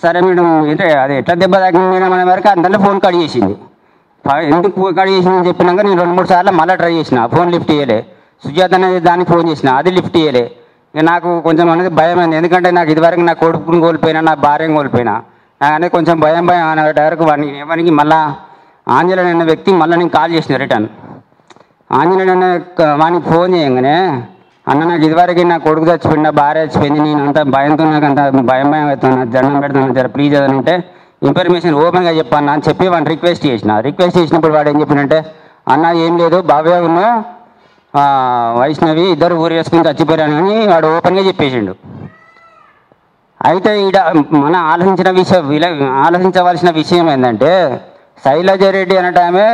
సరే మేడం అంటే అది ఎట్లా దెబ్బ తాకింది మేడం అనే వరకు అందులో ఫోన్ కట్ చేసింది. ఎందుకు కట్ చేసిందని చెప్పినాక నేను 2-3 సార్లు మళ్ళీ ట్రై చేసిన, ఫోన్ లిఫ్ట్ చేయలే. సుజాత అనేది దానికి ఫోన్ చేసిన, అది లిఫ్ట్ చేయలే. ఇక నాకు కొంచెం అనేది భయం అయింది, ఎందుకంటే నాకు ఇదివరకు నా కొడుకుని కోల్పోయినా, నా భార్యను కోల్పోయినా, నాకు అనేది కొంచెం భయం అనే డైరెక్ట్ ఎవరికి మళ్ళీ ఆంజనేయుడు అనే వ్యక్తి మళ్ళీ నేను కాల్ చేసిన రిటర్న్. ఆంజనేయుడు అనే వానికి ఫోన్ చేయగానే అన్న నాకు ఇదివరకు నా కొడుకు చచ్చిపోయిన భార్య చచ్చిపోయింది, నేను అంత భయంతో నాకు అంత భయం అవుతున్నా, జన్మం పెడుతున్నా, జర ప్లీజ్ అని అంటే ఇన్ఫర్మేషన్ ఓపెన్గా చెప్పన్నా అని చెప్పి వాడిని రిక్వెస్ట్ చేసినప్పుడు వాడు ఏం చెప్పినంటే, అన్న ఏం లేదు బాబాయ్ ఉన్న వైష్ణవి ఇద్దరు ఊరు వేసుకుని చచ్చిపోయాను అని వాడు ఓపెన్గా చెప్పేసిండు. అయితే ఈడ మన ఆలోచించవలసిన విషయం ఏంటంటే, శైలజారెడ్డి అన్నట్టు ఆమె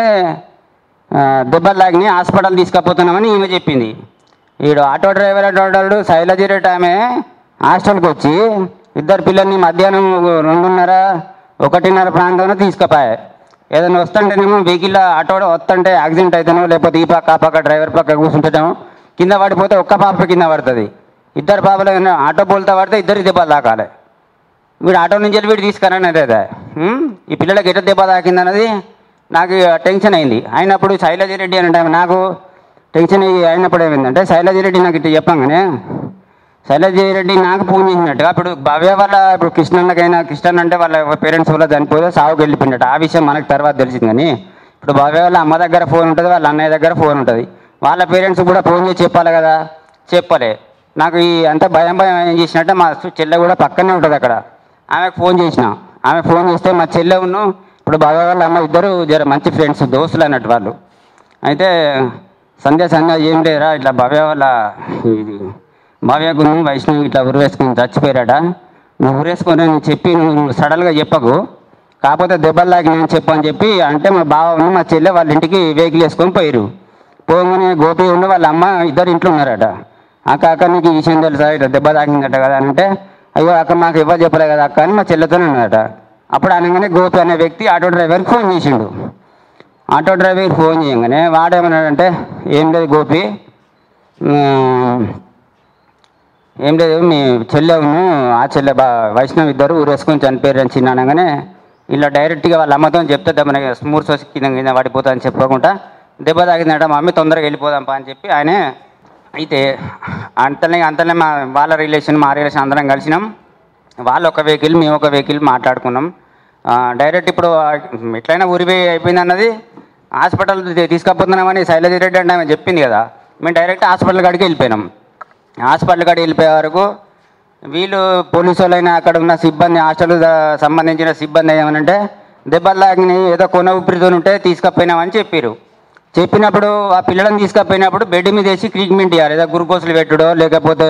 దెబ్బలు తాగిని హాస్పిటల్ తీసుకుపోతున్నామని ఈమె చెప్పింది. ఈడు ఆటో డ్రైవర్ అంటాడు శైలజారెడ్డి ఆమె హాస్టల్కి వచ్చి ఇద్దరు పిల్లల్ని మధ్యాహ్నం 2:30, 1:30 ప్రాంతంలో తీసుకుపోయాయి. ఏదైనా వస్తుంటేనేమో వెహికల్ ఆటో వస్తుంటే యాక్సిడెంట్ అవుతానో, లేకపోతే ఈ పక్క ఆ పక్క డ్రైవర్ పక్క కూర్చుంటామో కింద పడిపోతే ఒక్క పాప కింద పడుతుంది, ఇద్దరు పాపలు ఆటో బోల్తా పడితే ఇద్దరికి దెబ్బలు తాకాలి. వీడు ఆటో నుంచి వెళ్ళి వీడు తీసుకురాని అదే ఈ పిల్లలకి ఎట్లా దెబ్బ తాకిందన్నది నాకు టెన్షన్ అయింది. అయినప్పుడు శైలజారెడ్డి అంటే నాకు టెన్షన్ అయినప్పుడు ఏమైందంటే, శైలజారెడ్డి నాకు ఇట్లా చెప్పంగానే శైలజారెడ్డి నాకు ఫోన్ చేసినట్టుగా ఇప్పుడు భవ్య వాళ్ళ ఇప్పుడు కృష్ణన్ అంటే వాళ్ళ పేరెంట్స్ వల్ల చనిపోతే సాగుకి వెళ్ళిపోయినట్టు. ఆ విషయం మనకు తర్వాత తెలిసింది. కానీ ఇప్పుడు భవ్య వాళ్ళ అమ్మ దగ్గర ఫోన్ ఉంటుంది, వాళ్ళ అన్నయ్య దగ్గర ఫోన్ ఉంటుంది. వాళ్ళ పేరెంట్స్ కూడా ఫోన్ చేసి చెప్పాలి కదా, చెప్పలే. నాకు ఈ అంత భయం ఏం చేసినట్టే మా చెల్లె కూడా పక్కనే ఉంటుంది అక్కడ. ఆమెకు ఫోన్ చేసిన, ఆమె ఫోన్ చేస్తే మా చెల్లె ఇప్పుడు భవ్య వాళ్ళ అమ్మ ఇద్దరు జర మంచి ఫ్రెండ్స్, దోస్తులు అన్నట్టు వాళ్ళు. అయితే సంధ్య ఏం లేరా ఇట్లా భవ్య వాళ్ళ భవ్యకు వైష్ణవి ఇట్లా ఉరివేసుకుని చచ్చిపోయారట, నువ్వు ఉరేసుకొని నేను చెప్పి నువ్వు సడన్గా చెప్పకు, కాకపోతే దెబ్బలు లాగి నేను చెప్పు అని చెప్పి అంటే మా బావ మా చెల్లె వాళ్ళ ఇంటికి వెహికల్ వేసుకొని పోయారు. పోగానే గోపి వాళ్ళ అమ్మ ఇద్దరు ఇంట్లో ఉన్నారట. అక్క నీకు ఈ విషయం తెలుసా ఇట్లా దెబ్బ తాకిందట కదా అని అంటే, అయ్యో అక్క మాకు ఇవ్వ చెప్పలే కదా అక్క అని మా చెల్లెతోనే ఉన్నారట. అప్పుడు అనగానే గోపి అనే వ్యక్తి ఆటో డ్రైవర్కి ఫోన్ చేసిండు. ఆటో డ్రైవర్కి ఫోన్ చేయగానే వాడేమన్నాడంటే, ఏం లేదు గోపి, ఏం లేదు మీ చెల్లెను ఆ చెల్లె వైష్ణవ్ ఇద్దరు ఊరేసుకొని చనిపోయారని చిన్న అనగానే ఇలా డైరెక్ట్గా వాళ్ళ అమ్మతో చెప్తే మనకి స్మూర్ సోసి కింద పడిపోతా అని చెప్పుకోకుండా దెబ్బ తాగిందట మా మమ్మీ తొందరగా వెళ్ళిపోదాంపా అని చెప్పి ఆయనే. అయితే అంతనే వాళ్ళ రిలేషన్ మా రిలేషన్ అందరం కలిసినాం. వాళ్ళు ఒక వెహికల్ మేము ఒక వెహికల్ మాట్లాడుకున్నాం. డైరెక్ట్ ఇప్పుడు ఎట్లయినా ఊరిపోయి అయిపోయింది అన్నది హాస్పిటల్ తీసుకుపోతున్నామని శైలజారెడ్డి అంటే ఆమె చెప్పింది కదా, మేము డైరెక్ట్ హాస్పిటల్ కాడికి వెళ్ళిపోయినాం. హాస్పిటల్ కాడికి వెళ్ళిపోయే వరకు వీళ్ళు పోలీసు వాళ్ళైనా అక్కడ ఉన్న సిబ్బంది హాస్టల్ సంబంధించిన సిబ్బంది ఏమనంటే దెబ్బలు తాగిని ఏదో కొన ఊపిరితో ఉంటే తీసుకుపోయినామని చెప్పారు. చెప్పినప్పుడు ఆ పిల్లలను తీసుకుపోయినప్పుడు బెడ్ మీద వేసి ట్రీట్మెంట్ ఇవ్వాలి, ఏదో గ్లూకోజులు పెట్టుడో లేకపోతే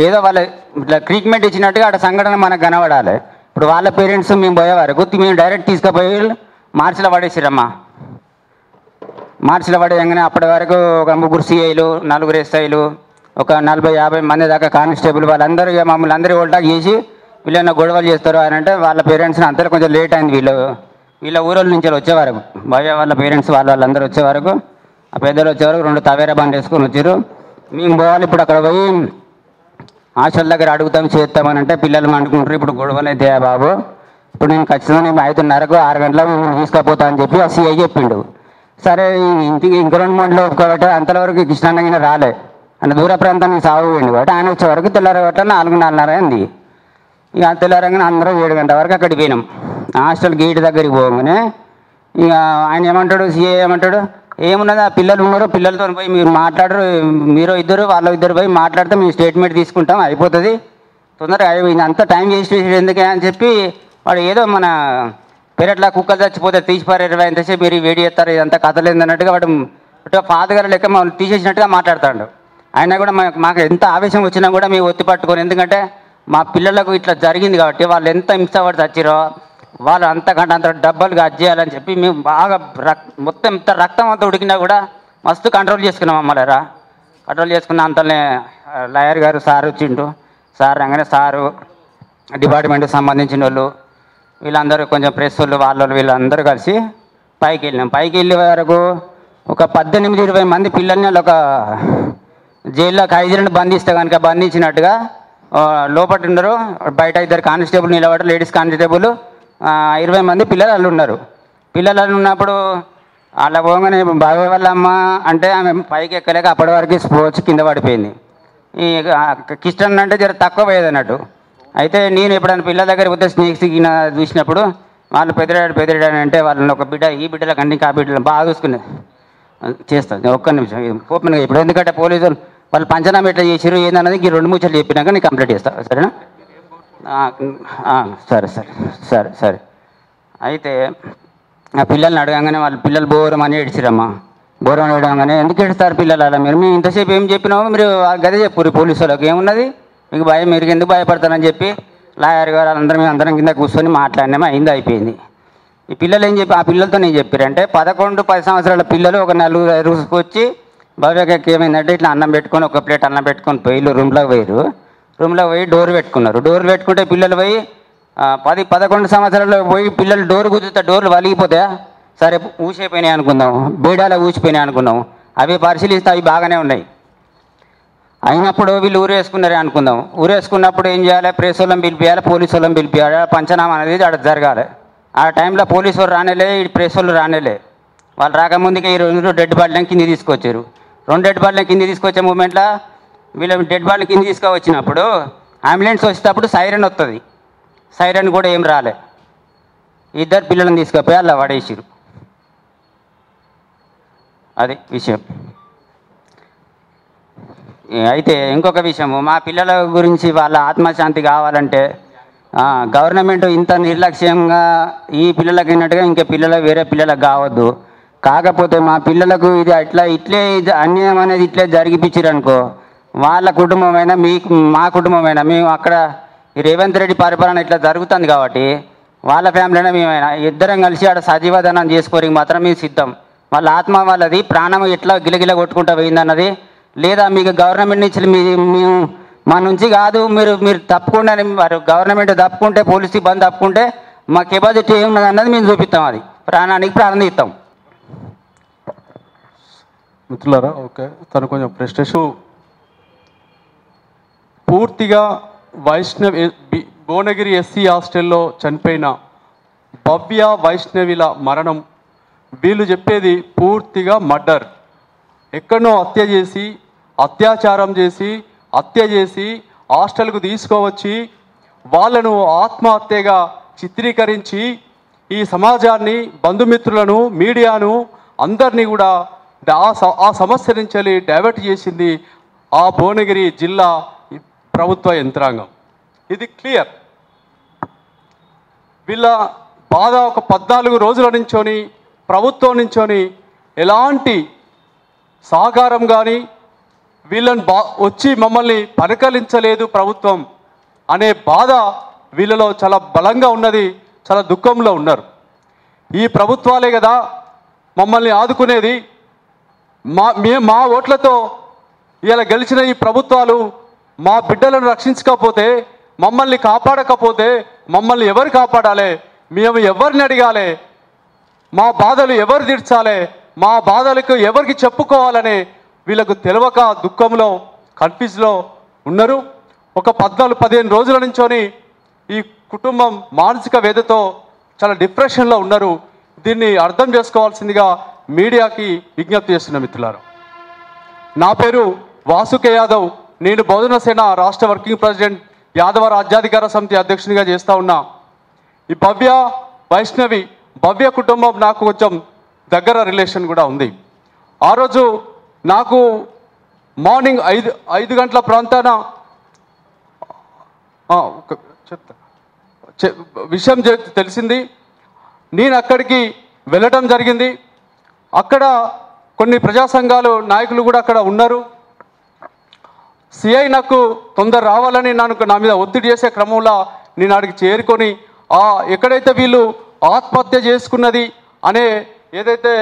ఏదో వాళ్ళ ఇట్లా ట్రీట్మెంట్ ఇచ్చినట్టుగా అక్కడ సంఘటన మనకు కనబడాలి. ఇప్పుడు వాళ్ళ పేరెంట్స్ మేము పోయే వరకు మేము డైరెక్ట్ తీసుకుపోయి మార్చిలో పడేసిరమ్మా. మార్చిలో పడేయంగానే అప్పటి వరకు ఒక 3 సిఐలు 4 ఎస్ఐలు ఒక 40-50 మంది దాకా కానిస్టేబుల్ వాళ్ళందరూ మమ్మల్ని అందరూ ఓల్టాక్ చేసి వీళ్ళన్న గొడవలు చేస్తారు అని అంటే వాళ్ళ పేరెంట్స్ని అంతా కొంచెం లేట్ అయింది. వీళ్ళ ఊరోళ్ళ నుంచి వచ్చే వరకు భవ్య వాళ్ళ పేరెంట్స్ వాళ్ళందరూ వచ్చే వరకు ఆ పెద్దలు వచ్చే వరకు 2 తవేరా బండి వేసుకొని వచ్చారు. మేము పోవాలి ఇప్పుడు అక్కడ పోయి హాస్టల్ దగ్గర అడుగుతాం చేస్తామని అంటే పిల్లలు అనుకుంటారు ఇప్పుడు గొడవలు అయితే బాబు ఇప్పుడు నేను ఖచ్చితంగా 5:30కు 6 గంటలకు తీసుకుపోతా అని చెప్పి ఆ సిఐ చెప్పిండు. సరే ఇంటికి ఇంక 2 మండలు కాబట్టి అంతవరకు కృష్ణానగిన రాలే అంటే దూర ప్రాంతానికి సాగు పోయింది కాబట్టి ఆయన వచ్చే వరకు తెల్లారగట్ల 4-4:30 అయింది. ఇక తెల్లారంగానే అందరం 7 గంటల వరకు అక్కడికి పోయినాం. హాస్టల్ గేట్ దగ్గరికి పోగానే ఇక ఆయన ఏమంటాడు సిఏ ఏమంటాడు, ఏమున్నది ఆ పిల్లలు ఉన్నారు పిల్లలతో పోయి మీరు మాట్లాడరు, మీరు ఇద్దరు వాళ్ళ ఇద్దరు పోయి మాట్లాడితే మేము స్టేట్మెంట్ తీసుకుంటాం అయిపోతుంది తొందరగా అంతా టైం వేస్ట్ చేసేది ఎందుకే అని చెప్పి వాడు ఏదో మన పెరట్లా కుక్కలు చచ్చిపోతే తీసిపారు 20 ఎంతసేపు మీరు వేడి చేస్తారు ఇదంతా కథలేదు అన్నట్టుగా వాడు ఫాదర్ గారు లెక్క మమ్మల్ని తీసేసినట్టుగా మాట్లాడతాడు. అయినా కూడా మాకు ఎంత ఆవేశం వచ్చినా కూడా మేము ఒత్తి పట్టుకొని, ఎందుకంటే మా పిల్లలకు ఇట్లా జరిగింది కాబట్టి వాళ్ళు ఎంత హింసపడి చచ్చిరో వాళ్ళు అంతకంటే అంత డబ్బులు చేయాలని చెప్పి మేము బాగా మొత్తం ఇంత రక్తం అంతా ఉడికినా కూడా మస్తు కంట్రోల్ చేసుకున్నాం అమ్మలేరా. కంట్రోల్ చేసుకున్న అంతనే లాయర్ గారు సార్ వచ్చిండు. సార్ రాగానే సారు డిపార్ట్మెంట్కి సంబంధించిన వాళ్ళు వీళ్ళందరూ కొంచెం ప్రెస్ వాళ్ళు వాళ్ళు వీళ్ళందరూ కలిసి పైకి వెళ్ళినాం. పైకి వెళ్ళే వరకు ఒక 18-20 మంది పిల్లల్ని ఒక జైల్లో ఖైదీలను బంధిస్తే కనుక బంధించినట్టుగా లోపల ఉన్నారు. బయట 2 కానిస్టేబుల్ నిలబడ్డారు, లేడీస్ కానిస్టేబుల్ 20 మంది పిల్లలు వాళ్ళు ఉన్నారు. పిల్లలు ఉన్నప్పుడు అలా పోగానే బాబాయ్ వాళ్ళ అమ్మ అంటే ఆమె పైకి ఎక్కలేక అప్పటి వరకు స్పోర్ట్స్ కింద పడిపోయింది. ఈ కిష్టన్ అంటే జర తక్కువ పోయేది అన్నట్టు. అయితే నేను ఎప్పుడైనా పిల్లల దగ్గర పోతే స్నేక్స్ చూసినప్పుడు వాళ్ళు పెద్దడాడు అంటే వాళ్ళని ఒక బిడ్డ ఈ బిడ్డల కంటే ఇంకా ఆ బిడ్డలు బాగా చూసుకునేది చేస్తాను. ఒక్క నిమిషం ఓపెన్గా ఇప్పుడు ఎందుకంటే వాళ్ళు పంచనామా ఎట్లా చేసారు ఏందన్నది ఈ 2 ముచ్చట్లు చెప్పినాక నేను కంప్లీట్ చేస్తాను, సరేనా? సరే సరే సరే సరే. అయితే ఆ పిల్లల్ని అడగంగానే వాళ్ళు పిల్లలు బోరమని ఏడ్చిరమ్మా. బోరం అడగంగానే ఎందుకు ఏడుస్తారు పిల్లలు అలా మీరు ఇంతసేపు ఏం చెప్పినామో మీరు గదే చెప్పురు పోలీసు వాళ్ళకి ఏమున్నది మీకు భయం, మీరు ఎందుకు భయపడతారని చెప్పి లాయర్ గారు అందరం కింద కూర్చొని మాట్లాడినామో అయింది, అయిపోయింది. ఈ పిల్లలు ఏం చెప్పి ఆ పిల్లలతో నేను చెప్పారంటే 11-10 సంవత్సరాల పిల్లలు ఒక 4-5 వచ్చి భవ్యకి ఏమైందంటే ఇట్లా అన్నం పెట్టుకొని ఒక ప్లేట్ అన్నం పెట్టుకొని పోయి రూమ్లోకి పోయారు. రూమ్లోకి పోయి డోర్ పెట్టుకున్నారు. డోర్ పెట్టుకుంటే పిల్లలు పోయి 10-11 సంవత్సరాలు పోయి పిల్లలు డోర్ కూర్చుంటే డోర్లు వలిగిపోతాయా? సరే ఊసిపోయినాయి అనుకుందాం, బేడాల ఊసిపోయినాయి అనుకుందాం, అవి పరిశీలిస్తే అవి బాగానే ఉన్నాయి. అయినప్పుడు వీళ్ళు ఊరేసుకున్నారే అనుకుందాం. ఊరేసుకున్నప్పుడు ఏం చేయాలి? ప్రెస్ వాళ్ళని పిలిపియాలి, పోలీసు వాళ్ళని పిలిపియాలి, పంచనామా అనేది అక్కడ జరగాలి. ఆ టైంలో పోలీసు వాళ్ళు రానేలే, ఈ ప్రెస్ వాళ్ళు రానేలే. వాళ్ళు రాకముందుకే ఈ 2 డెడ్ బాడీలను కింద తీసుకొచ్చారు. 2 డెడ్ బాడీలను కింద తీసుకొచ్చే మూమెంట్లో వీళ్ళు డెడ్ బాడీని కింద తీసుకొచ్చినప్పుడు అంబులెన్స్ వచ్చేటప్పుడు సైరన్ వస్తుంది. సైరన్ కూడా ఏం రాలే. 2 పిల్లలను తీసుకుపోయి అలా పడేసారు. అది విషయం. అయితే ఇంకొక విషయము, మా పిల్లల గురించి వాళ్ళ ఆత్మశాంతి కావాలంటే గవర్నమెంట్ ఇంత నిర్లక్ష్యంగా ఈ పిల్లలకి అయినట్టుగా ఇంకా వేరే పిల్లలకు కావద్దు. కాకపోతే మా పిల్లలకు ఇది ఇట్లే అన్యాయం అనేది ఇట్లే జరిగిపించారనుకో, వాళ్ళ కుటుంబమైనా మా కుటుంబమైనా మేము అక్కడ రేవంత్ రెడ్డి పరిపాలన ఇట్లా జరుగుతుంది కాబట్టి వాళ్ళ ఫ్యామిలీనా మేమైనా ఇద్దరం కలిసి ఆడ సజీవదనం చేసుకోవడానికి మాత్రం మేము సిద్ధం. వాళ్ళ ఆత్మ వాళ్ళది ప్రాణం ఎట్లా గిలగిల కొట్టుకుంటూ పోయిందన్నది లేదా మీకు గవర్నమెంట్ నుంచి మేము మా నుంచి కాదు, మీరు తప్పకుండా వారు గవర్నమెంట్ తప్పుకుంటే పోలీసు బంద్ తప్పుకుంటే మా కెపాసిటీ ఏమున్నది అన్నది మేము చూపిస్తాం. అది ప్రాణానికి ప్రారంభిస్తాం. మిత్రులారా, ఓకే, తను కొంచెం ఫ్రస్ట్రేషన్. పూర్తిగా భువనగిరి ఎస్సీ హాస్టల్లో చనిపోయిన భవ్య వైష్ణవిల మరణం వీళ్ళు చెప్పేది పూర్తిగా మర్డర్. ఎక్కడనో అత్యాచారం చేసి హత్య చేసి హాస్టల్కు తీసుకువచ్చి వాళ్ళను ఆత్మహత్యగా చిత్రీకరించి ఈ సమాజాన్ని, బంధుమిత్రులను, మీడియాను అందరినీ కూడా ఆ సమస్య నుంచి డైవర్ట్ చేసింది ఆ భువనగిరి జిల్లా ప్రభుత్వ యంత్రాంగం. ఇది క్లియర్. వీళ్ళ బాధ ఒక 14 రోజుల నుంచొని ప్రభుత్వం నుంచొని ఎలాంటి సహకారం కానీ వీళ్ళని వచ్చి మమ్మల్ని పరికలించలేదు ప్రభుత్వం అనే బాధ వీళ్ళలో చాలా బలంగా ఉన్నది. చాలా దుఃఖంలో ఉన్నారు. ఈ ప్రభుత్వాలే కదా మమ్మల్ని ఆదుకునేది, మా ఓట్లతో ఇలా గెలిచిన ఈ ప్రభుత్వాలు మా బిడ్డలను రక్షించకపోతే, మమ్మల్ని కాపాడకపోతే మమ్మల్ని ఎవరు కాపాడాలి? మేము ఎవరిని అడగాలి? మా బాధలు ఎవరు తీర్చాలి? మా బాధలకు ఎవరికి చెప్పుకోవాలని వీళ్ళకు తెలియక దుఃఖంలో, కన్ఫ్యూజ్లో ఉన్నారు. ఒక 14-15 రోజుల నుంచొని ఈ కుటుంబం మానసిక వేదతో చాలా డిప్రెషన్లో ఉన్నారు. దీన్ని అర్థం చేసుకోవాల్సిందిగా మీడియాకి విజ్ఞప్తి చేస్తున్న మిత్రులారా. నా పేరు వాసుకే యాదవ్. నేను బహుజన సేన రాష్ట్ర వర్కింగ్ ప్రెసిడెంట్, యాదవ రాజ్యాధికార సమితి అధ్యక్షునిగా చేస్తూ ఉన్నా. ఈ భవ్య కుటుంబం నాకు కొంచెం దగ్గర రిలేషన్ కూడా ఉంది. ఆ రోజు నాకు మార్నింగ్ 5 గంటల ప్రాంతాన విషయం తెలిసింది. నేను అక్కడికి వెళ్ళటం జరిగింది. అక్కడ కొన్ని ప్రజా సంఘాలు నాయకులు కూడా అక్కడ ఉన్నారు. సిఐ నాకు తొందర రావాలని నా మీద ఒత్తిడి చేసే క్రమంలో నేను అక్కడికి చేరుకొని ఎక్కడైతే వీళ్ళు ఆత్మహత్య చేసుకున్నది అనే ఏదైతే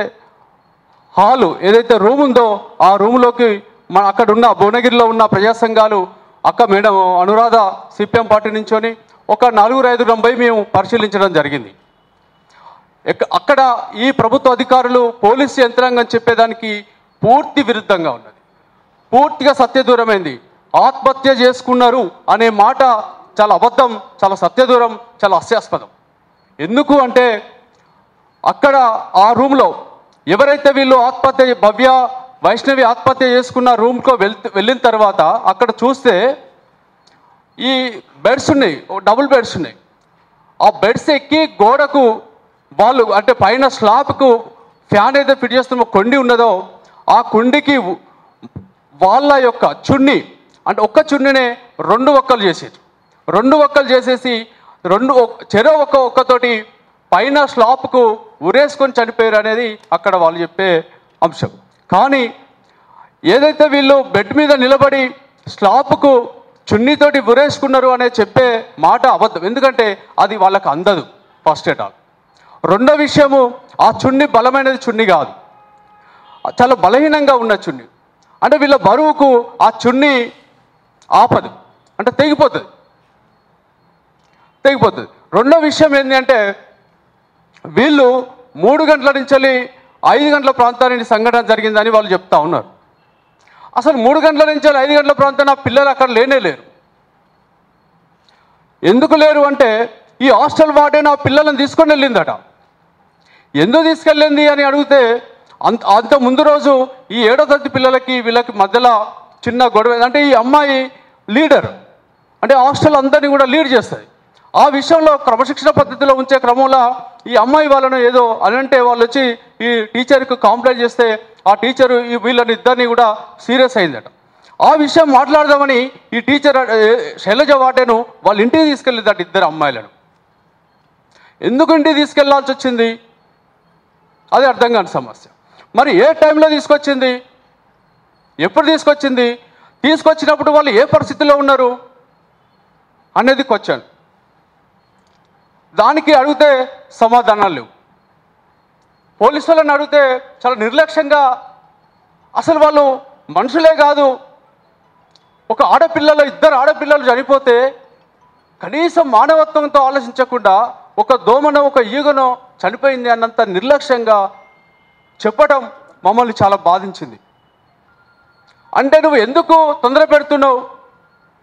హాలు, ఏదైతే రూమ్ ఉందో ఆ రూమ్లోకి అక్కడ ఉన్న భువనగిరిలో ఉన్న ప్రజా సంఘాలు అక్క మేడం అనురాధ సిపిఎం పార్టీ నుంచొని ఒక 4-5 పోయి మేము పరిశీలించడం జరిగింది. అక్కడ ఈ ప్రభుత్వ అధికారులు, పోలీసు యంత్రాంగం చెప్పేదానికి పూర్తి విరుద్ధంగా ఉన్నది. పూర్తిగా సత్యదూరమైంది. ఆత్మహత్య చేసుకున్నారు అనే మాట చాలా అబద్ధం, చాలా సత్యదూరం, చాలా హాస్యాస్పదం. ఎందుకు అంటే అక్కడ ఆ రూమ్లో ఎవరైతే వీళ్ళు భవ్య వైష్ణవి ఆత్మహత్య చేసుకున్న రూమ్కో వెళ్ళిన తర్వాత అక్కడ చూస్తే ఈ బెడ్స్ ఉన్నాయి, డబుల్ బెడ్స్ ఉన్నాయి. ఆ బెడ్స్ ఎక్కి గోడకు వాళ్ళు అంటే పైన స్లాబ్కు ఫ్యాన్ అయితే ఫిట్ చేస్తున్న కొండి ఉన్నదో ఆ కుండికి వాళ్ళ యొక్క చున్ని అంటే ఒక్క చున్నినే 2 ఒక్కలు చేసేది. 2 ఒక్కలు చేసేసి చెరో ఒక్కతోటి పైన స్లాబ్కు ఉరేసుకొని చనిపోయారు అనేది అక్కడ వాళ్ళు చెప్పే అంశం. కానీ ఏదైతే వీళ్ళు బెడ్ మీద నిలబడి స్లాబ్కు చున్నీతోటి ఉరేసుకున్నారు అనే చెప్పే మాట అబద్ధం. ఎందుకంటే అది వాళ్ళకు అందదు ఫస్ట్ ఎట్ ఆల్. రెండో విషయము, ఆ చున్ని బలమైనది చున్ని కాదు, చాలా బలహీనంగా ఉన్న చున్ని. అంటే వీళ్ళ బరువుకు ఆ చున్ని ఆపదు, అంటే తెగిపోతుంది. రెండో విషయం ఏంటి అంటే వీళ్ళు 3 గంటల నుంచి 5 గంటల ప్రాంతానికి సంఘటన జరిగిందని వాళ్ళు చెప్తా ఉన్నారు. అసలు 3 గంటల నుంచి 5 గంటల ప్రాంతాన పిల్లలు అక్కడ లేనే లేరు. ఎందుకు లేరు అంటే ఈ హాస్టల్ వార్డెన్ ఆ పిల్లలను తీసుకొని వెళ్ళిందట. ఎందుకు తీసుకెళ్ళింది అని అడిగితే అంత ముందు రోజు ఈ 7వ తరగతి పిల్లలకి వీళ్ళకి మధ్యలో చిన్న గొడవ. అంటే ఈ అమ్మాయి లీడర్, అంటే హాస్టల్ అందరినీ కూడా లీడ్ చేస్తుంది. ఆ విషయంలో క్రమశిక్షణ పద్ధతిలో ఉంచే క్రమంలో ఈ అమ్మాయి వాళ్ళను ఏదో అనంటే వాళ్ళు వచ్చి ఈ టీచర్కి కంప్లైంట్ చేస్తే ఆ టీచరు వీళ్ళని ఇద్దరిని కూడా సీరియస్ అయిందట. ఆ విషయం మాట్లాడదామని ఈ టీచర్ శైలజ వార్డెను వాళ్ళ ఇంటికి తీసుకెళ్ళిందట 2 అమ్మాయిలను. ఎందుకు ఇంటికి తీసుకెళ్లాల్సి వచ్చింది అది అర్థం కాని సమస్య. మరి ఏ టైంలో తీసుకొచ్చింది, ఎప్పుడు తీసుకొచ్చింది, తీసుకొచ్చినప్పుడు వాళ్ళు ఏ పరిస్థితిలో ఉన్నారు అనేది క్వశ్చన్. దానికి అడిగితే సమాధానాలు లేవు. పోలీసులను అడిగితే చాలా నిర్లక్ష్యంగా, అసలు వాళ్ళు మనుషులే కాదు, ఒక ఆడపిల్లలో 2 ఆడపిల్లలు చనిపోతే కనీసం మానవత్వంతో ఆలోచించకుండా ఒక దోమనో ఒక ఈగనో చనిపోయింది అన్నంత నిర్లక్ష్యంగా చెప్పడం మమ్మల్ని చాలా బాధించింది. అంటే నువ్వు ఎందుకు తొందర పెడుతున్నావు,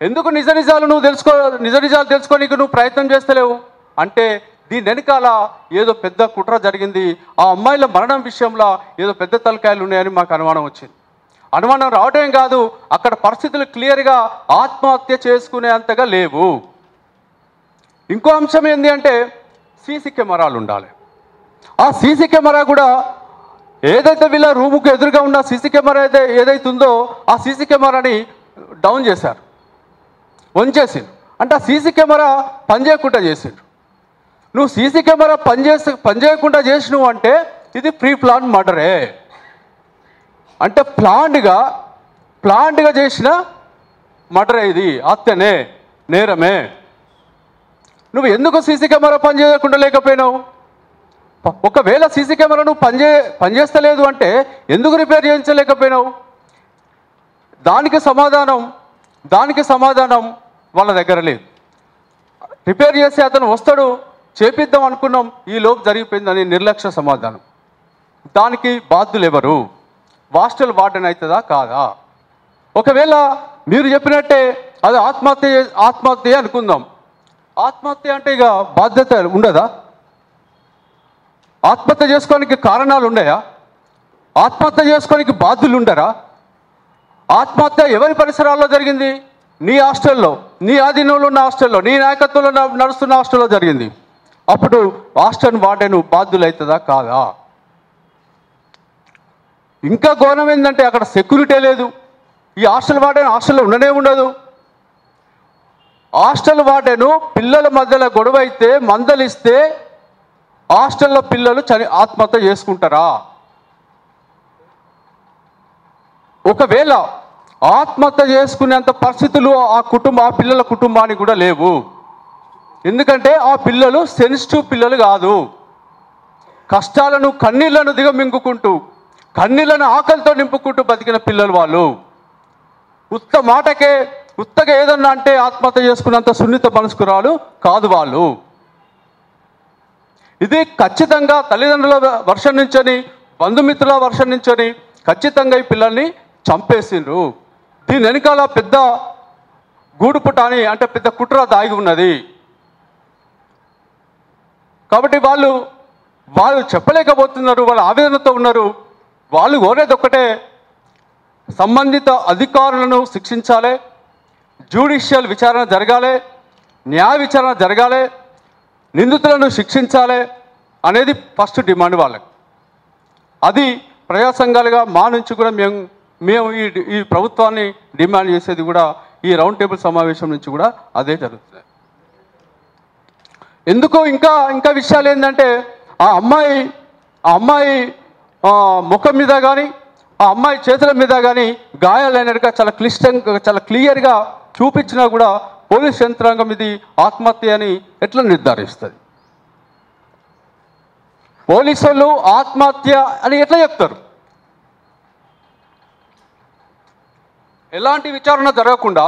ఎందుకు నిజ నిజాలు తెలుసుకోనికి నువ్వు ప్రయత్నం చేస్తలేవు అంటే దీని వెనకాల ఏదో పెద్ద కుట్ర జరిగింది, ఆ అమ్మాయిల మరణం విషయంలో ఏదో పెద్ద తలకాయలు ఉన్నాయని మాకు అనుమానం వచ్చింది. అనుమానం రావటం కాదు, అక్కడ పరిస్థితులు క్లియర్గా ఆత్మహత్య చేసుకునే అంతగా లేవు. ఇంకో అంశం ఏంటి అంటే సీసీ కెమెరాలు ఉండాలి. ఆ సీసీ కెమెరా కూడా ఏదైతే వీళ్ళ రూముకు ఎదురుగా ఉన్న సీసీ కెమెరా ఏదైతే ఉందో ఆ సీసీ కెమెరాని డౌన్ చేశారు, వంచేసిండు. అంటే ఆ సీసీ కెమెరా పనిచేయకుండా చేసిండు. నువ్వు సీసీ కెమెరా పనిచేయకుండా చేసినావు అంటే ఇది ప్రీ ప్లాన్ మర్డరే, అంటే ప్లాన్డ్గా చేసిన మర్డరే, ఇది హత్యనే, నేరమే. నువ్వు ఎందుకు సీసీ కెమెరా పనిచేయకుండా లేకపోయినావు? ఒకవేళ సీసీ కెమెరా నువ్వు పనిచేస్తలేదు అంటే ఎందుకు రిపేర్ చేయించలేకపోయినావు? దానికి సమాధానం వాళ్ళ దగ్గర లేదు. రిపేర్ చేసి అతను వస్తాడు, చేపిద్దాం అనుకున్నాం, ఈ లోపు జరిగిపోయిందని నిర్లక్ష్య సమాధానం. దానికి బాధ్యులు ఎవరు? హాస్టల్ వార్డెన్ అవుతుందా కాదా? ఒకవేళ మీరు చెప్పినట్టే అది ఆత్మహత్య అనుకుందాం. ఆత్మహత్య అంటే ఇక బాధ్యత ఉండదా? ఆత్మహత్య చేసుకోనికి కారణాలు ఉన్నాయా? ఆత్మహత్య చేసుకోనికి బాధ్యులు ఉండరా? ఆత్మహత్య ఎవరి పరిసరాల్లో జరిగింది? నీ హాస్టల్లో, నీ ఆధీనంలో ఉన్న హాస్టల్లో, నీ నాయకత్వంలో నడుస్తున్న హాస్టల్లో జరిగింది. అప్పుడు హాస్టల్ వార్డెన్ బాధ్యులు అవుతుందా కాదా? ఇంకా ఘోరం ఏంటంటే అక్కడ సెక్యూరిటీ లేదు. ఈ హాస్టల్ వార్డెన్ హాస్టల్లో ఉండనే ఉండదు. హాస్టల్ వార్డెను పిల్లల మధ్యలో గొడవ అయితే మందలిస్తే హాస్టల్లో పిల్లలు ఆత్మహత్య చేసుకుంటారా? ఒకవేళ ఆత్మహత్య చేసుకునేంత పరిస్థితులు ఆ పిల్లల కుటుంబానికి కూడా లేవు. ఎందుకంటే ఆ పిల్లలు సెన్సిటివ్ పిల్లలు కాదు. కష్టాలను కన్నీళ్లను దిగమింగుకుంటూ, కన్నీళ్లను ఆకలితో నింపుకుంటూ బతికిన పిల్లలు వాళ్ళు. ఉత్తగా ఏదన్నా అంటే ఆత్మహత్య చేసుకున్నంత సున్నిత మనస్కురాలు కాదు వాళ్ళు. ఇది ఖచ్చితంగా తల్లిదండ్రుల వర్షం నుంచని, బంధుమిత్రుల వర్షం నుంచని ఖచ్చితంగా ఈ పిల్లల్ని చంపేసిండ్రు. దీని వెనకాల పెద్ద గూడుపుటాని అంటే పెద్ద కుట్ర దాగి ఉన్నది. కాబట్టి వాళ్ళు చెప్పలేకపోతున్నారు, వాళ్ళ ఆవేదనతో ఉన్నారు. వాళ్ళు కోరేది ఒక్కటే, సంబంధిత అధికారులను శిక్షించాలి, జ్యుడిషియల్ విచారణ జరగాలి, న్యాయ విచారణ జరగాలి, నిందితులను శిక్షించాలి అనేది ఫస్ట్ డిమాండ్ వాళ్ళకి. అది ప్రజా సంఘాలుగా మా నుంచి కూడా మేము మేము ఈ ప్రభుత్వాన్ని డిమాండ్ చేసేది కూడా ఈ రౌండ్ టేబుల్ సమావేశం నుంచి కూడా అదే జరుగుతుంది. ఎందుకో ఇంకా విషయాలు ఏంటంటే ఆ అమ్మాయి ముఖం మీద కానీ ఆ అమ్మాయి చేతుల మీద కానీ గాయాలైనట్టుగా చాలా క్లిష్టంగా చాలా క్లియర్గా చూపించినా కూడా పోలీస్ యంత్రాంగం ఇది ఆత్మహత్య అని ఎట్లా నిర్ధారిస్తుంది? పోలీసు వాళ్ళు ఆత్మహత్య అని ఎట్లా చెప్తారు? ఎలాంటి విచారణ జరగకుండా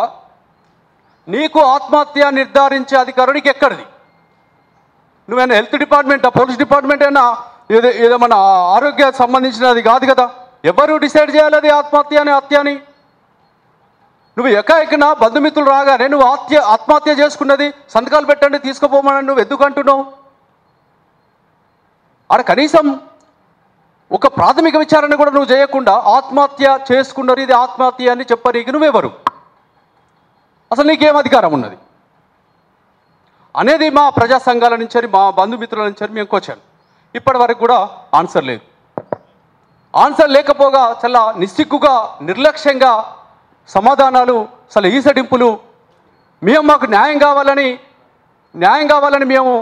నీకు ఆత్మహత్య నిర్ధారించే అధికారునికి ఎక్కడిది? నువ్వేనా హెల్త్ డిపార్ట్మెంటా, పోలీస్ డిపార్ట్మెంట్ అయినా ఏదో మన ఆరోగ్యానికి సంబంధించినది కాదు కదా. ఎవరు డిసైడ్ చేయాలి అది ఆత్మహత్య అని హత్య అని? నువ్వు ఎక్కన బంధుమిత్రులు రాగానే నువ్వు ఆత్మహత్య చేసుకున్నది సంతకాలు పెట్టండి తీసుకుపోమని నువ్వు ఎందుకు అంటున్నావు? అక్కడ కనీసం ఒక ప్రాథమిక విచారణ కూడా నువ్వు చేయకుండా ఆత్మహత్య చేసుకున్నారు ఇది ఆత్మహత్య అని చెప్పనీకి నువ్వెవరు? అసలు నీకేం అధికారం ఉన్నది అనేది మా ప్రజా సంఘాల నుంచి మా బంధుమిత్రుల నుంచి మేము వచ్చాను. ఇప్పటి వరకు కూడా ఆన్సర్ లేదు. ఆన్సర్ లేకపోగా చాలా నిస్సిగ్గుగా నిర్లక్ష్యంగా సమాధానాలు, అసలు ఈసడింపులు. మాకు న్యాయం కావాలని మేము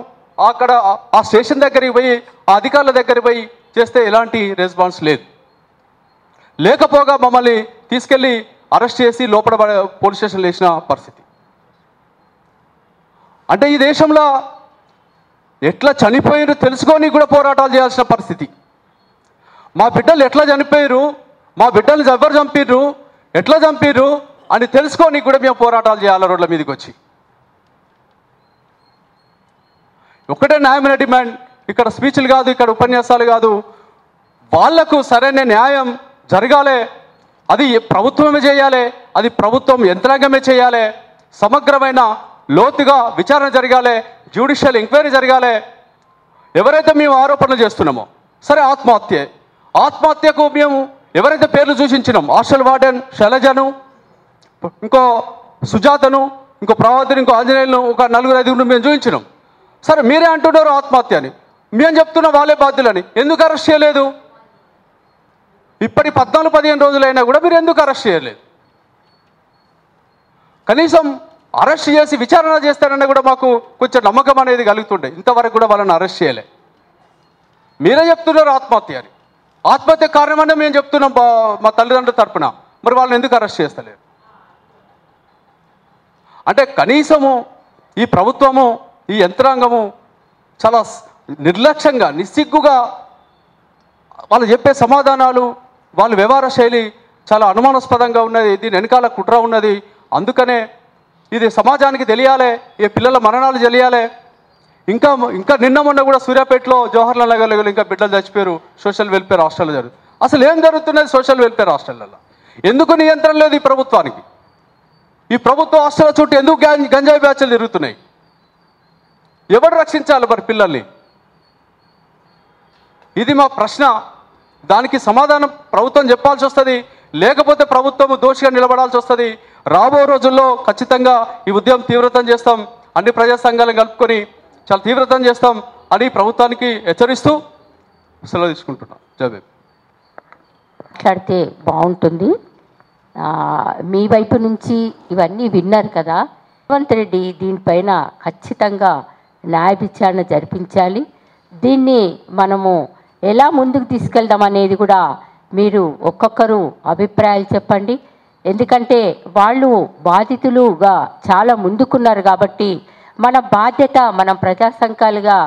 అక్కడ ఆ స్టేషన్ దగ్గరికి పోయి ఆ అధికారుల దగ్గరికి పోయి చేస్తే ఎలాంటి రెస్పాన్స్ లేదు. లేకపోగా మమ్మల్ని తీసుకెళ్ళి అరెస్ట్ చేసి లోపల పోలీస్ స్టేషన్లో వేసిన పరిస్థితి. అంటే ఈ దేశంలో ఎట్లా చనిపోయారు తెలుసుకొని కూడా పోరాటాలు చేయాల్సిన పరిస్థితి. మా బిడ్డలు ఎట్లా చనిపోయారు, మా బిడ్డలు ఎవరు చంపిర్రు, ఎట్లా చంపిర్రు అని తెలుసుకొని కూడా మేము పోరాటాలు చేయాలి రోడ్ల మీదకి వచ్చి. ఒకటే న్యాయమైన డిమాండ్, ఇక్కడ స్పీచ్లు కాదు, ఇక్కడ ఉపన్యాసాలు కాదు. వాళ్లకు సరైన న్యాయం జరగాలి, అది ప్రభుత్వమే చేయాలి, అది ప్రభుత్వం యంత్రాంగమే చేయాలి. సమగ్రమైన లోతుగా విచారణ జరగాలి, జ్యుడిషియల్ ఎంక్వైరీ జరగాలి. ఎవరైతే మేము ఆరోపణలు చేస్తున్నామో సరే ఆత్మహత్యకు మేము ఎవరైతే పేర్లు సూచించినాం, హాస్టల్ వార్డెన్ శైలజను, ఇంకో సుజాతను, ఇంకో ప్రవాదిని, ఇంకో ఆంజనేయులను, ఒక 4-5 మేము చూపించినాం. సరే మీరే అంటున్నారు ఆత్మహత్య అని, మేము చెప్తున్నా వాళ్ళే బాధ్యులని. ఎందుకు అరెస్ట్ చేయలేదు? ఇప్పటి 14-15 రోజులైనా కూడా మీరు ఎందుకు అరెస్ట్ చేయలేదు? కనీసం అరెస్ట్ చేసి విచారణ చేస్తారన్నా కూడా మాకు కొంచెం నమ్మకం అనేది కలుగుతుండే. ఇంతవరకు కూడా వాళ్ళని అరెస్ట్ చేయలే. మీరే చెప్తున్నారు ఆత్మహత్య అని. ఆత్మహత్య కారణమనే మేము చెప్తున్నాం మా తల్లిదండ్రుల తరపున. మరి వాళ్ళని ఎందుకు అరెస్ట్ చేస్తలేరు? అంటే కనీసము ఈ ప్రభుత్వము, ఈ యంత్రాంగము చాలా నిర్లక్ష్యంగా, నిస్సిగ్గుగా వాళ్ళు చెప్పే సమాధానాలు, వాళ్ళ వ్యవహార శైలి చాలా అనుమానాస్పదంగా ఉన్నది. దీని వెనకాల కుట్ర ఉన్నది. అందుకనే ఇది సమాజానికి తెలియాలి, ఈ పిల్లల మరణాలు తెలియాలి. ఇంకా నిన్న మొన్న కూడా సూర్యాపేటలో జవహర్లాల్ నగర్లో ఇంకా బిడ్డలు చచ్చిపోయారు సోషల్ వెల్ఫేర్ హాస్టల్లో జరుగుతుంది. అసలు ఏం జరుగుతున్నది సోషల్ వెల్ఫేర్ హాస్టళ్లలో? ఎందుకు నియంత్రణ లేదు ఈ ప్రభుత్వానికి? ఈ ప్రభుత్వ హాస్టల్ చుట్టూ ఎందుకు గంజాయి బ్యాచ్లు తిరుగుతున్నాయి? ఎవరు రక్షించాలి మరి పిల్లల్ని? ఇది మా ప్రశ్న. దానికి సమాధానం ప్రభుత్వం చెప్పాల్సి వస్తుంది, లేకపోతే ప్రభుత్వం దోషిగా నిలబడాల్సి వస్తుంది. రాబో రోజుల్లో ఖచ్చితంగా ఈ ఉద్యమం తీవ్రతం చేస్తాం, అన్ని ప్రజా సంఘాలను కలుపుకొని చాలా తీవ్రతం చేస్తాం అని ప్రభుత్వానికి హెచ్చరిస్తూ సెలవు తీసుకుంటున్నాం. జై. మాట్లాడితే బాగుంటుంది. మీ వైపు నుంచి ఇవన్నీ విన్నారు కదా. రేవంత్ రెడ్డి దీనిపైన ఖచ్చితంగా న్యాయ విచారణ జరిపించాలి. దీన్ని మనము ఎలా ముందుకు తీసుకెళ్దాం అనేది కూడా మీరు ఒక్కొక్కరు అభిప్రాయాలు చెప్పండి. ఎందుకంటే వాళ్ళు బాధితులుగా చాలా ముందుకున్నారు కాబట్టి మన బాధ్యత, మనం ప్రజా సంఘాలుగా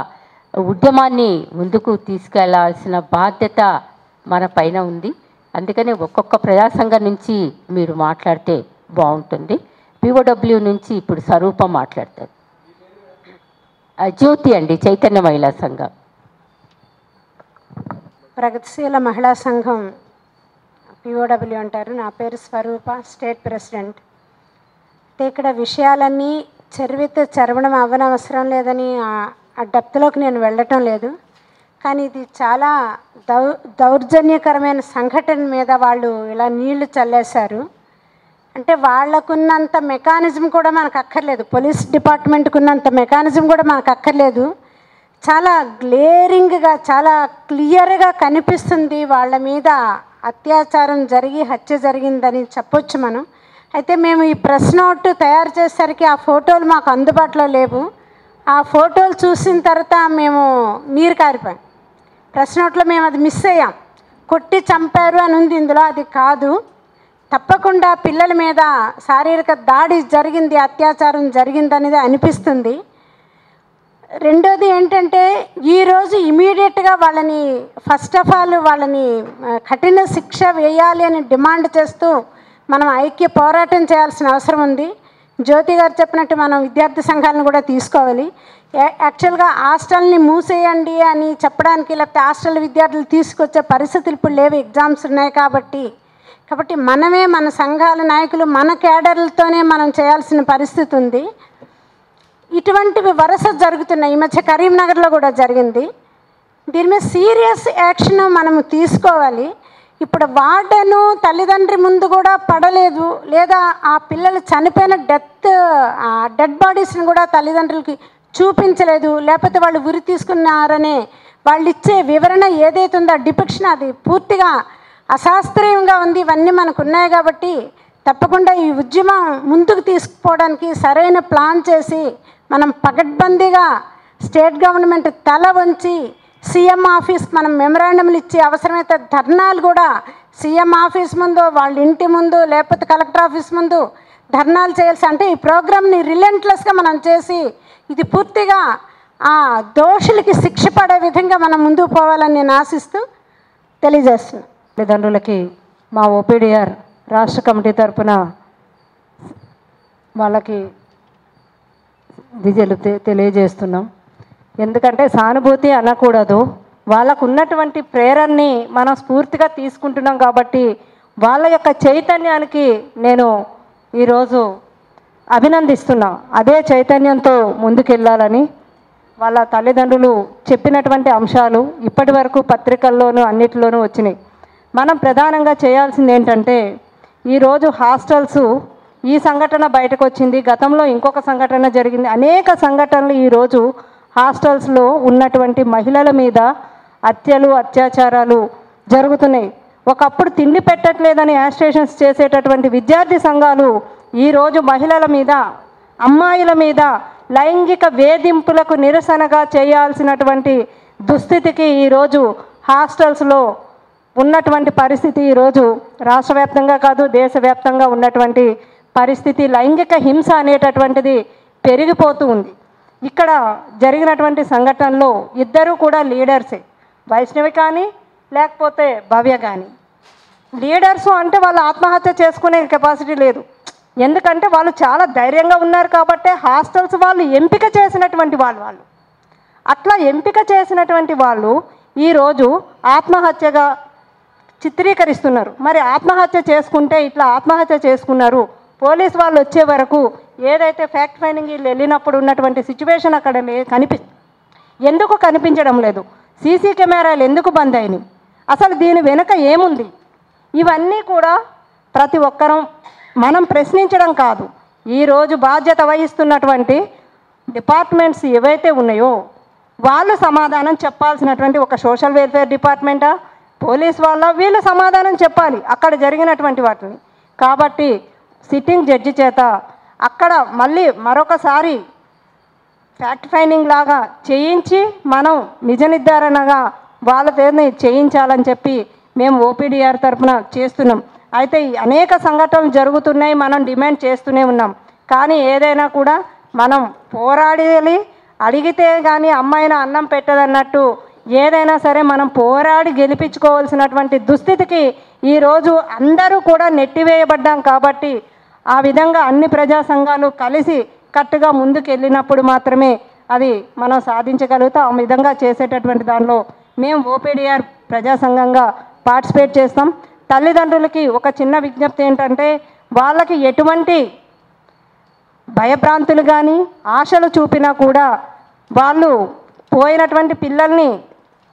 ఉద్యమాన్ని ముందుకు తీసుకెళ్లాల్సిన బాధ్యత మన పైన ఉంది. అందుకని ఒక్కొక్క ప్రజా సంఘం నుంచి మీరు మాట్లాడితే బాగుంటుంది. పిఓడబ్ల్యూ నుంచి ఇప్పుడు స్వరూపం మాట్లాడతారు. జ్యోతి అండి, చైతన్య మహిళా సంఘం. ప్రగతిశీల మహిళా సంఘం పిఓడబ్ల్యూ అంటారు. నా పేరు స్వరూప, స్టేట్ ప్రెసిడెంట్. అంటే ఇక్కడ విషయాలన్నీ చరవడం అవ్వనవసరం లేదని ఆ డెప్త్లోకి నేను వెళ్ళటం లేదు. కానీ ఇది చాలా దౌర్జన్యకరమైన సంఘటన మీద వాళ్ళు ఇలా నీళ్లు చల్లేశారు. అంటే వాళ్ళకున్నంత మెకానిజం కూడా మనకు అక్కర్లేదు, పోలీస్ డిపార్ట్మెంట్కి ఉన్నంత మెకానిజం కూడా మనకు అక్కర్లేదు. చాలా గ్లేరింగ్గా, చాలా క్లియర్గా కనిపిస్తుంది వాళ్ళ మీద అత్యాచారం జరిగి హత్య జరిగిందని చెప్పొచ్చు మనం. అయితే మేము ఈ ప్రెస్ నోట్ తయారు చేసేసరికి ఆ ఫోటోలు మాకు అందుబాటులో లేవు. ఆ ఫోటోలు చూసిన తర్వాత మేము నీరు కారిపోయాం. ప్రెస్ నోట్లో మేము అది మిస్ అయ్యాం. కొట్టి చంపారు అని ఉంది ఇందులో, అది కాదు. తప్పకుండా పిల్లల మీద శారీరక దాడి జరిగింది, అత్యాచారం జరిగిందనేది అనిపిస్తుంది. రెండోది ఏంటంటే ఈరోజు ఇమీడియట్గా వాళ్ళని ఫస్ట్ ఆఫ్ ఆల్ వాళ్ళని కఠిన శిక్ష వేయాలి అని డిమాండ్ చేస్తూ మనం ఐక్య పోరాటం చేయాల్సిన అవసరం ఉంది. జ్యోతి గారు చెప్పినట్టు మనం విద్యార్థి సంఘాలను కూడా తీసుకోవాలి. యాక్చువల్గా హాస్టల్ని మూసేయండి అని చెప్పడానికి, లేకపోతే హాస్టల్ విద్యార్థులు తీసుకొచ్చే పరిస్థితులు ఇప్పుడు లేవు, ఎగ్జామ్స్ ఉన్నాయి కాబట్టి మనమే మన సంఘాల నాయకులు మన కేడర్లతోనే మనం చేయాల్సిన పరిస్థితి ఉంది. ఇటువంటివి వరుస జరుగుతున్నాయి. ఈ మధ్య కరీంనగర్లో కూడా జరిగింది. దీని మీద సీరియస్ యాక్షన్ మనము తీసుకోవాలి. ఇప్పుడు వార్డెను తల్లిదండ్రి ముందు కూడా పడలేదు, లేదా ఆ పిల్లలు చనిపోయిన డెడ్ బాడీస్ని కూడా తల్లిదండ్రులకి చూపించలేదు, లేకపోతే వాళ్ళు ఉరి తీసుకున్నారనే వాళ్ళు ఇచ్చే వివరణ ఏదైతే ఉందో డిపిక్షన్ అది పూర్తిగా అశాస్త్రీయంగా ఉంది. ఇవన్నీ మనకు ఉన్నాయి కాబట్టి తప్పకుండా ఈ ఉద్యమం ముందుకు తీసుకుపోవడానికి సరైన ప్లాన్ చేసి మనం పకడ్బందీగా స్టేట్ గవర్నమెంట్ తల వంచి సీఎం ఆఫీస్ మనం మెమరాండంలు ఇచ్చి అవసరమైతే ధర్నాలు కూడా సీఎం ఆఫీస్ ముందు, వాళ్ళ ఇంటి ముందు, లేకపోతే కలెక్టర్ ఆఫీస్ ముందు ధర్నాలు చేయాల్సి, అంటే ఈ ప్రోగ్రామ్ని రిలెంట్లెస్గా మనం చేసి ఇది పూర్తిగా ఆ దోషులకి శిక్ష పడే విధంగా మనం ముందుకు పోవాలని నేను ఆశిస్తూ తెలియజేస్తున్నాను. తల్లిదండ్రులకి మా ఓపీడీఆర్ రాష్ట్ర కమిటీ తరఫున వాళ్ళకి తెలియజేస్తున్నాం. ఎందుకంటే సానుభూతి అనకూడదు, వాళ్ళకు ఉన్నటువంటి ప్రేరణని మనం స్ఫూర్తిగా తీసుకుంటున్నాం కాబట్టి వాళ్ళ యొక్క చైతన్యానికి నేను ఈరోజు అభినందిస్తున్నా. అదే చైతన్యంతో ముందుకెళ్ళాలని వాళ్ళ తల్లిదండ్రులు చెప్పినటువంటి అంశాలు ఇప్పటి వరకు పత్రికల్లోనూ అన్నిటిలోనూ వచ్చినాయి. మనం ప్రధానంగా చేయాల్సింది ఏంటంటే ఈరోజు హాస్టల్స్ ఈ సంఘటన బయటకు వచ్చింది, గతంలో ఇంకొక సంఘటన జరిగింది, అనేక సంఘటనలు ఈరోజు హాస్టల్స్లో ఉన్నటువంటి మహిళల మీద హత్యలు అత్యాచారాలు జరుగుతున్నాయి. ఒకప్పుడు తిండి పెట్టట్లేదని యాజిటేషన్స్ చేసేటటువంటి విద్యార్థి సంఘాలు ఈరోజు మహిళల మీద, అమ్మాయిల మీద లైంగిక వేధింపులకు నిరసనగా చేయాల్సినటువంటి దుస్థితికి ఈరోజు హాస్టల్స్లో ఉన్నటువంటి పరిస్థితి ఈరోజు రాష్ట్ర వ్యాప్తంగా కాదు దేశవ్యాప్తంగా ఉన్నటువంటి పరిస్థితి. లైంగిక హింస అనేటటువంటిది పెరిగిపోతూ ఉంది. ఇక్కడ జరిగినటువంటి సంఘటనలో ఇద్దరు కూడా లీడర్సే, వైష్ణవి కానీ లేకపోతే భవ్య కానీ. లీడర్సు అంటే వాళ్ళు ఆత్మహత్య చేసుకునే కెపాసిటీ లేదు, ఎందుకంటే వాళ్ళు చాలా ధైర్యంగా ఉన్నారు కాబట్టి హాస్టల్స్ వాళ్ళు ఎంపిక చేసినటువంటి వాళ్ళు అట్లా ఎంపిక చేసినటువంటి వాళ్ళు ఈరోజు ఆత్మహత్యగా చిత్రీకరిస్తున్నారు. మరి ఆత్మహత్య చేసుకుంటే ఇట్లా ఆత్మహత్య చేసుకున్నారు, పోలీస్ వాళ్ళు వచ్చే వరకు ఏదైతే ఫ్యాక్ట్ ఫైండింగ్ వీళ్ళు వెళ్ళినప్పుడు ఉన్నటువంటి సిచ్యువేషన్ అక్కడ ఎందుకు కనిపించడం లేదు, సీసీ కెమెరాలు ఎందుకు బంద్ అయినాయి, అసలు దీని వెనుక ఏముంది, ఇవన్నీ కూడా ప్రతి ఒక్కరం మనం ప్రశ్నించడం కాదు, ఈరోజు బాధ్యత వహిస్తున్నటువంటి డిపార్ట్మెంట్స్ ఏవైతే ఉన్నాయో వాళ్ళు సమాధానం చెప్పాల్సినటువంటి, ఒక సోషల్ వెల్ఫేర్ డిపార్ట్మెంటా పోలీస్ వాళ్ళ, వీళ్ళు సమాధానం చెప్పాలి అక్కడ జరిగినటువంటి వాటిని. కాబట్టి సిట్టింగ్ జడ్జి చేత అక్కడ మళ్ళీ మరొకసారి ఫ్యాక్ట్ ఫైండింగ్ లాగా చేయించి మనం నిజ నిర్ధారణగా వాళ్ళతోనే చేయించాలని చెప్పి మేము ఓపీడీఆర్ తరఫున చేస్తున్నాం. అయితే అనేక సంఘటనలు జరుగుతున్నాయి, మనం డిమాండ్ చేస్తూనే ఉన్నాం. కానీ ఏదైనా కూడా మనం పోరాడాలి, అడిగితే కానీ అమ్మాయిన అన్నం పెట్టదన్నట్టు ఏదైనా సరే మనం పోరాడి గెలిపించుకోవాల్సినటువంటి దుస్థితికి ఈరోజు అందరూ కూడా నెట్టివేయబడ్డాం. కాబట్టి ఆ విధంగా అన్ని ప్రజా సంఘాలు కలిసి కట్టుగా ముందుకు వెళ్ళినప్పుడు మాత్రమే అది మనం సాధించగలుగుతాం. ఆ విధంగా చేసేటటువంటి దానిలో మేము ఓపీడీఆర్ ప్రజా సంఘంగా పార్టిసిపేట్ చేస్తాం. తల్లిదండ్రులకి ఒక చిన్న విజ్ఞప్తి ఏంటంటే వాళ్ళకి ఎటువంటి భయభ్రాంతులు కానీ ఆశలు చూపినా కూడా వాళ్ళు పోయినటువంటి పిల్లల్ని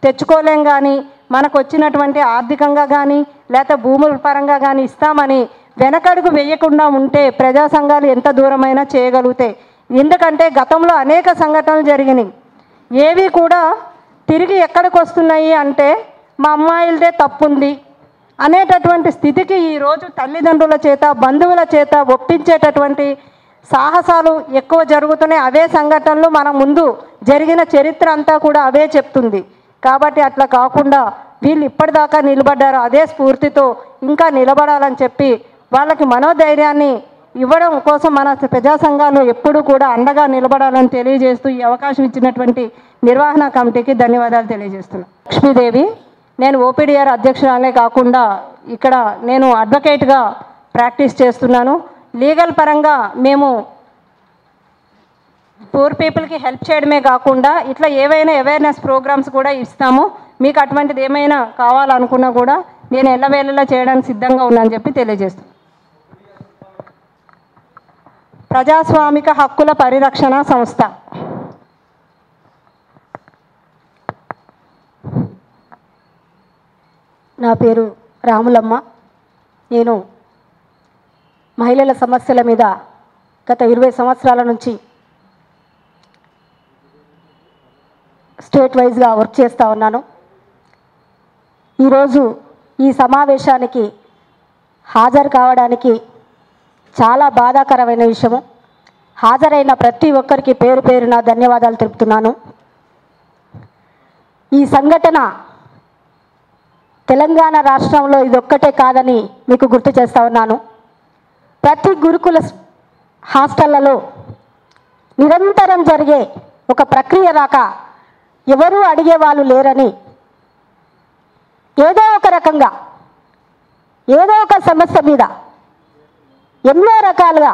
తెచ్చుకోలేం కానీ మనకు వచ్చినటువంటి ఆర్థికంగా కానీ లేకపోతే భూముల పరంగా కానీ ఇస్తామని వెనకడుగు వేయకుండా ఉంటే ప్రజా సంఘాలు ఎంత దూరమైనా చేయగలుగుతాయి. ఎందుకంటే గతంలో అనేక సంఘటనలు జరిగినాయి, ఏవి కూడా తిరిగి ఎక్కడికి వస్తున్నాయి అంటే మా అమ్మాయిలదే తప్పుంది, అనేటటువంటి స్థితికి ఈరోజు తల్లిదండ్రుల చేత బంధువుల చేత ఒప్పించేటటువంటి సాహసాలు ఎక్కువ జరుగుతున్నాయి. అవే సంఘటనలు మన ముందు జరిగిన చరిత్ర అంతా కూడా అవే చెప్తుంది. కాబట్టి అట్లా కాకుండా వీళ్ళు ఇప్పటిదాకా నిలబడ్డారు, అదే స్ఫూర్తితో ఇంకా నిలబడాలని చెప్పి వాళ్ళకి మనోధైర్యాన్ని ఇవ్వడం కోసం మన ప్రజా సంఘాలు ఎప్పుడూ కూడా అండగా నిలబడాలని తెలియజేస్తూ ఈ అవకాశం ఇచ్చినటువంటి నిర్వహణ కమిటీకి ధన్యవాదాలు తెలియజేస్తున్నాను. లక్ష్మీదేవి, నేను ఓపీడీఆర్ అధ్యక్షురాలే కాకుండా ఇక్కడ నేను అడ్వకేట్గా ప్రాక్టీస్ చేస్తున్నాను. లీగల్ పరంగా మేము పూర్ పీపుల్కి హెల్ప్ చేయడమే కాకుండా ఇట్లా ఏవైనా అవేర్నెస్ ప్రోగ్రామ్స్ కూడా ఇస్తాము. మీకు అటువంటిది ఏమైనా కావాలనుకున్నా కూడా నేను ఎల్లవేళలా చేయడానికి సిద్ధంగా ఉన్నానని చెప్పి తెలియజేస్తాను. ప్రజాస్వామిక హక్కుల పరిరక్షణ సంస్థ. నా పేరు రాములమ్మ. నేను మహిళల సమస్యల మీద గత 20 సంవత్సరాల నుంచి స్టేట్ వైజ్గా వర్క్ చేస్తూ ఉన్నాను. ఈరోజు ఈ సమావేశానికి హాజరు కావడానికి చాలా బాధాకరమైన విషయము. హాజరైన ప్రతి ఒక్కరికి పేరు పేరున ధన్యవాదాలు తెలుపుతున్నాను. ఈ సంఘటన తెలంగాణ రాష్ట్రంలో ఇదొక్కటే కాదని మీకు గుర్తు చేస్తూ ఉన్నాను. ప్రతి గురుకుల హాస్టళ్లలో నిరంతరం జరిగే ఒక ప్రక్రియ రాక ఎవరూ అడిగేవాళ్ళు లేరని ఏదో ఒక రకంగా ఏదో ఒక సమస్య మీద ఎన్నో రకాలుగా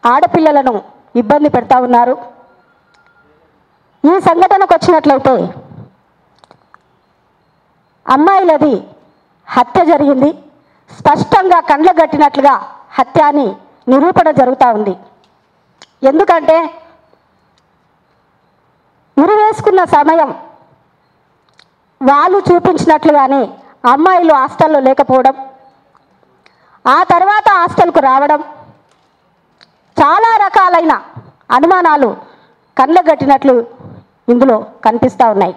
ఆడపిల్లలను ఇబ్బంది పెడతా ఉన్నారు. ఈ సంఘటనకు వచ్చినట్లయితే అమ్మాయిలది హత్య జరిగింది. స్పష్టంగా కండ్ల గట్టినట్లుగా హత్య అని నిరూపణ జరుగుతూ ఉంది. ఎందుకంటే ఉరివేసుకున్న సమయం వాళ్ళు చూపించినట్లుగానే అమ్మాయిలు హాస్టల్లో లేకపోవడం, ఆ తర్వాత హాస్టల్కు రావడం, చాలా రకాలైన అనుమానాలు కళ్ళగట్టినట్లు ఇందులో కనిపిస్తూ ఉన్నాయి.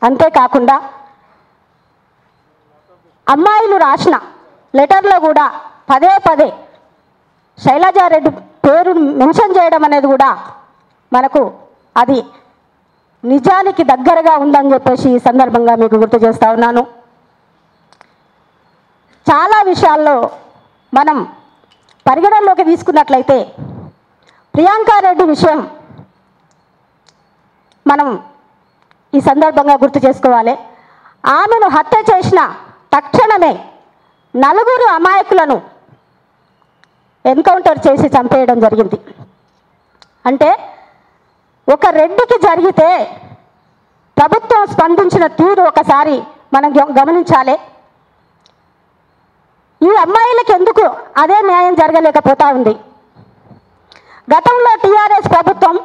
అంతేకాకుండా అమ్మాయిలు రాసిన లెటర్లో కూడా పదే పదే శైలజారెడ్డి పేరు మెన్షన్ చేయడం అనేది కూడా మనకు అది నిజానికి దగ్గరగా ఉందని చెప్పేసి ఈ సందర్భంగా మీకు గుర్తు చేస్తూ ఉన్నాను. చాలా విషయాల్లో మనం పరిగణనలోకి తీసుకున్నట్లయితే ప్రియాంకారెడ్డి విషయం మనం ఈ సందర్భంగా గుర్తు చేసుకోవాలి. ఆమెను హత్య చేసిన తక్షణమే 4 అమాయకులను ఎన్కౌంటర్ చేసి చంపేయడం జరిగింది. అంటే ఒక రెడ్డికి జరిగితే ప్రభుత్వం స్పందించిన తీరు ఒకసారి మనం గమనించాలి. ఈ అమ్మాయిలకు ఎందుకు అదే న్యాయం జరగలేకపోతా ఉంది? గతంలో టీఆర్ఎస్ ప్రభుత్వం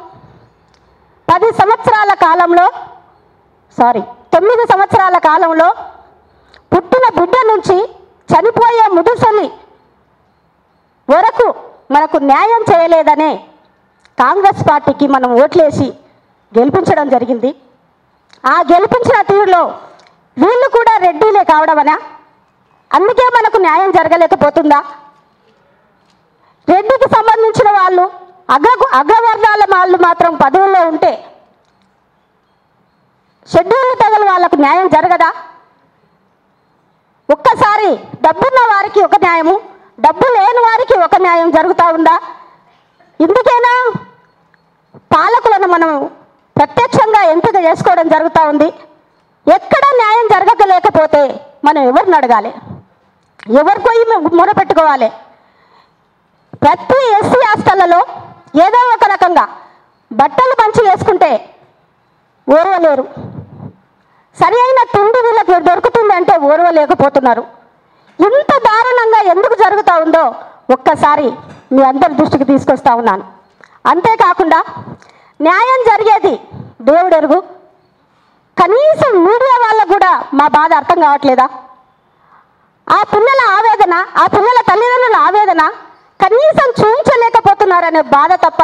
9 సంవత్సరాల కాలంలో పుట్టిన బిడ్డ నుంచి చనిపోయే ముదుసలి వరకు మనకు న్యాయం చేయలేదనే కాంగ్రెస్ పార్టీకి మనం ఓట్లేసి గెలిపించడం జరిగింది. ఆ గెలిపించిన తీరులో వీళ్ళు కూడా రెడ్డిలే కావడమనా? అందుకే మనకు న్యాయం జరగలేకపోతుందా? రెడ్డికి సంబంధించిన వాళ్ళు అగ్రవర్ణాల వాళ్ళు మాత్రం పదవుల్లో ఉంటే షెడ్యూల్ తెగల వాళ్ళకు న్యాయం జరగదా? ఒక్కసారి డబ్బున్న వారికి ఒక న్యాయము, డబ్బు లేని వారికి ఒక న్యాయం జరుగుతూ ఉందా? ఇందుకైనా పాలకులను మనం ప్రత్యక్షంగా ఎంపిక చేసుకోవడం జరుగుతూ ఉంది. ఎక్కడ న్యాయం జరగలేకపోతే మనం ఎవరిని అడగాలి? ఎవరి పోయి మొరపెట్టుకోవాలి? ప్రతి ఎస్సీ హాస్టళ్లలో ఏదో ఒక రకంగా బట్టలు మంచి వేసుకుంటే ఓర్వలేరు, సరి అయిన తిండి వీళ్ళకి దొరుకుతుంది అంటే ఓర్వలేకపోతున్నారు. ఇంత దారుణంగా ఎందుకు జరుగుతూ ఉందో ఒక్కసారి మీ అందరి దృష్టికి తీసుకొస్తా ఉన్నాను. అంతేకాకుండా న్యాయం జరిగేది దేవుడెరుగు, కనీసం మీడియా వాళ్ళకు కూడా మా బాధ అర్థం కావట్లేదా? ఆ పిల్లల ఆవేదన, ఆ పిల్లల తల్లిదండ్రుల ఆవేదన కనీసం చూపించలేకపోతున్నారనే బాధ తప్ప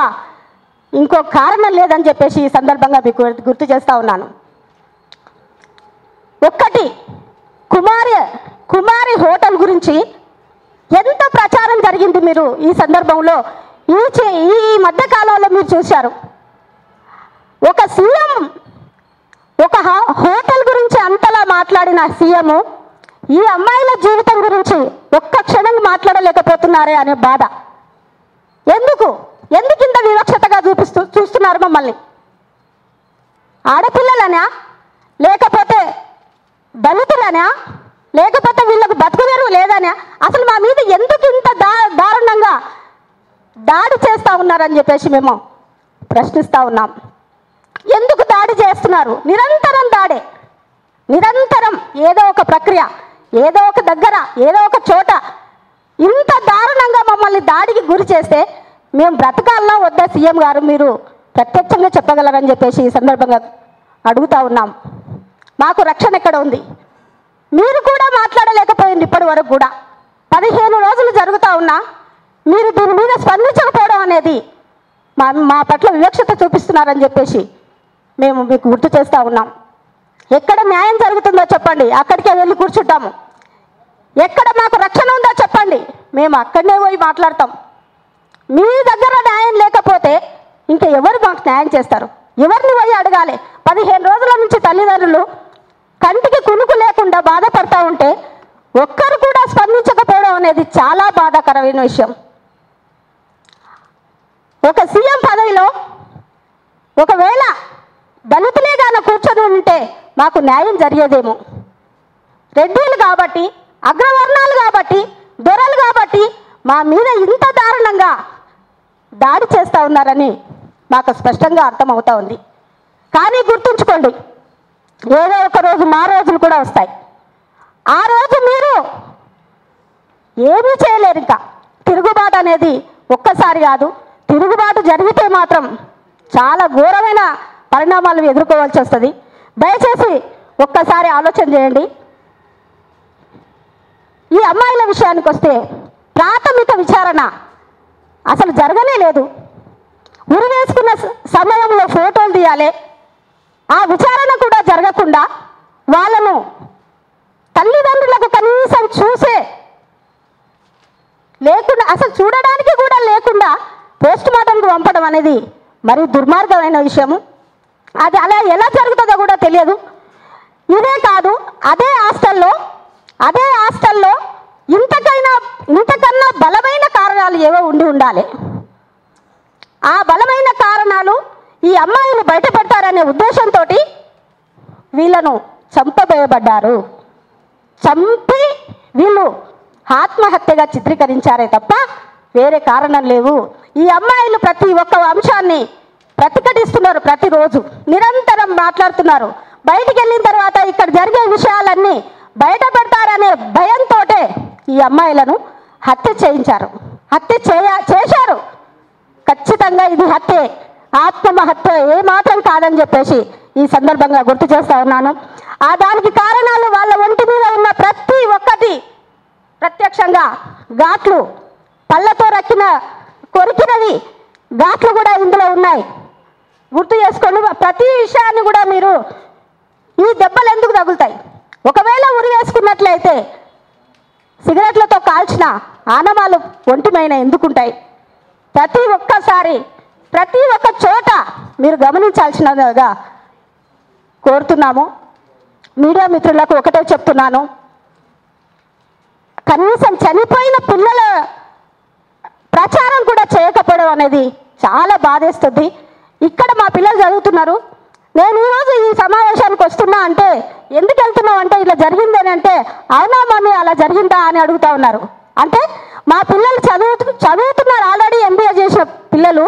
ఇంకో కారణం లేదని చెప్పేసి ఈ సందర్భంగా మీకు గుర్తు చేస్తూ ఉన్నాను. ఒక్కటి కుమారి హోటల్ గురించి ఎంత ప్రచారం జరిగింది మీరు ఈ సందర్భంలో ఈ మధ్య కాలంలో మీరు చూశారు. ఒక సీఎం ఒక హోటల్ గురించి అంతలా మాట్లాడిన సీఎం ఈ అమ్మాయిల జీవితం గురించి ఒక్క క్షణం మాట్లాడలేకపోతున్నారే అనే బాధ. ఎందుకు ఇంత వివక్షతగా చూస్తున్నారు మమ్మల్ని? ఆడపిల్లలనా, లేకపోతే దళితులనా, లేకపోతే వీళ్ళకు బతుకుదెరువు లేదనా? అసలు మా మీద ఎందుకు ఇంత దారుణంగా దాడి చేస్తూ ఉన్నారని చెప్పేసి మేము ప్రశ్నిస్తూ ఉన్నాం. ఎందుకు దాడి చేస్తున్నారు? నిరంతరం దాడే, నిరంతరం ఏదో ఒక ప్రక్రియ, ఏదో ఒక దగ్గర, ఏదో ఒక చోట ఇంత దారుణంగా మమ్మల్ని దాడికి గురి చేస్తే మేము బ్రతకాలన్నా వద్దా? సీఎం గారు మీరు ప్రత్యక్షంగా చెప్పగలరని చెప్పేసి ఈ సందర్భంగా అడుగుతూ ఉన్నాం. మాకు రక్షణ ఎక్కడ ఉంది? మీరు కూడా మాట్లాడలేకపోయింది ఇప్పటి వరకు కూడా. 15 రోజులు జరుగుతూ ఉన్నా మీరు దీని మీద స్పందించకపోవడం అనేది మా పట్ల వివక్షత చూపిస్తున్నారని చెప్పేసి మేము మీకు గుర్తు చేస్తూ ఉన్నాం. ఎక్కడ న్యాయం జరుగుతుందో చెప్పండి, అక్కడికే వెళ్ళి కూర్చుంటాము. ఎక్కడ మాకు రక్షణ ఉందో చెప్పండి, మేము అక్కడనే పోయి మాట్లాడతాం. మీ దగ్గర న్యాయం లేకపోతే ఇంకా ఎవరు మాకు న్యాయం చేస్తారు? ఎవరిని పోయి అడగాలి? 15 రోజుల నుంచి తల్లిదండ్రులు కంటికి కునుకు లేకుండా బాధపడతా ఉంటే ఒక్కరు కూడా స్పందించకపోవడం అనేది చాలా బాధాకరమైన విషయం. ఒక సీఎం పదవిలో ఒకవేళ దళితులే గాన కూర్చొని ఉంటే మాకు న్యాయం జరిగేదేమో. రెడ్డిలు కాబట్టి, అగ్రవర్ణాలు కాబట్టి, దొరలు కాబట్టి మా మీద ఇంత దారుణంగా దాడి చేస్తూ ఉన్నారని మాకు స్పష్టంగా అర్థమవుతా ఉంది. కానీ గుర్తుంచుకోండి, ఏదో ఒక రోజు మా రోజులు కూడా వస్తాయి. ఆ రోజు మీరు ఏమీ చేయలేరు. ఇంకా తిరుగుబాటు అనేది ఒక్కసారి కాదు, తిరుగుబాటు జరిగితే మాత్రం చాలా ఘోరమైన పరిణామాలు ఎదుర్కోవాల్సి వస్తుంది. దయచేసి ఒక్కసారి ఆలోచన చేయండి. ఈ అమ్మాయిల విషయానికి వస్తే ప్రాథమిక విచారణ అసలు జరగనే లేదు. ఉరి వేసుకున్న సమయంలో ఫోటోలు తీయాలి, ఆ విచారణ కూడా జరగకుండా వాళ్ళను తల్లిదండ్రులకు కనీసం చూసే లేకుండా, అసలు చూడడానికి కూడా లేకుండా పోస్ట్ మార్టంకు పంపడం అనేది మరి దుర్మార్గమైన విషయము. అది అలా ఎలా జరుగుతుందో కూడా తెలియదు. ఇదే కాదు, అదే హాస్టల్లో ఇంతకన్నా బలమైన కారణాలు ఏవో ఉండాలి. ఆ బలమైన కారణాలు ఈ అమ్మాయిలు బయటపడతారనే ఉద్దేశంతో వీళ్ళను చంపబోయబడ్డారు. చంపి వీళ్ళు ఆత్మహత్యగా చిత్రీకరించారే తప్ప వేరే కారణం లేవు. ఈ అమ్మాయిలు ప్రతి ఒక్క అంశాన్ని ప్రతిఘటిస్తున్నారు, ప్రతిరోజు నిరంతరం మాట్లాడుతున్నారు. బయటికి వెళ్ళిన తర్వాత ఇక్కడ జరిగే విషయాలన్నీ బయట పెడతారనే భయంతో ఈ అమ్మాయిలను హత్య చేయించారు, చేశారు. ఖచ్చితంగా ఇది హత్యే, ఆత్మహత్య ఏమాత్రం కాదని చెప్పేసి ఈ సందర్భంగా గుర్తు చేస్తూ ఉన్నాను. దానికి కారణాలు వాళ్ళ ఒంటి మీద ఉన్న ప్రతి ఒక్కటి ప్రత్యక్షంగా ఘాట్లు, పళ్ళతో కొరికినవి ఘాట్లు కూడా ఇందులో ఉన్నాయి. గుర్తు చేసుకొని ప్రతి విషయాన్ని కూడా మీరు ఈ దెబ్బలు ఎందుకు తగులుతాయి? ఒకవేళ ఉరి వేసుకున్నట్లయితే సిగరెట్లతో కాల్చిన ఆనవాళ్ళు ఒంటిమైన ఎందుకుంటాయి? ప్రతి ఒక్క చోట మీరు గమనించాల్సినదిగా కోరుతున్నాము. మీడియా మిత్రులకు ఒకటే చెప్తున్నాను, కనీసం చనిపోయిన పిల్లల ప్రచారం కూడా చేయకపోవడం అనేది చాలా బాధేస్తుంది. ఇక్కడ మా పిల్లలు చదువుతున్నారు. నేను ఈరోజు ఈ సమావేశానికి వస్తున్నా అంటే ఎందుకు వెళ్తున్నావు అంటే ఇలా జరిగిందని అంటే అవునా మమ్మీ అలా జరిగిందా అని అడుగుతూ ఉన్నారు. అంటే మా పిల్లలు చదువుతున్నారు, ఆల్రెడీ ఎంబీఏ చేసిన పిల్లలు.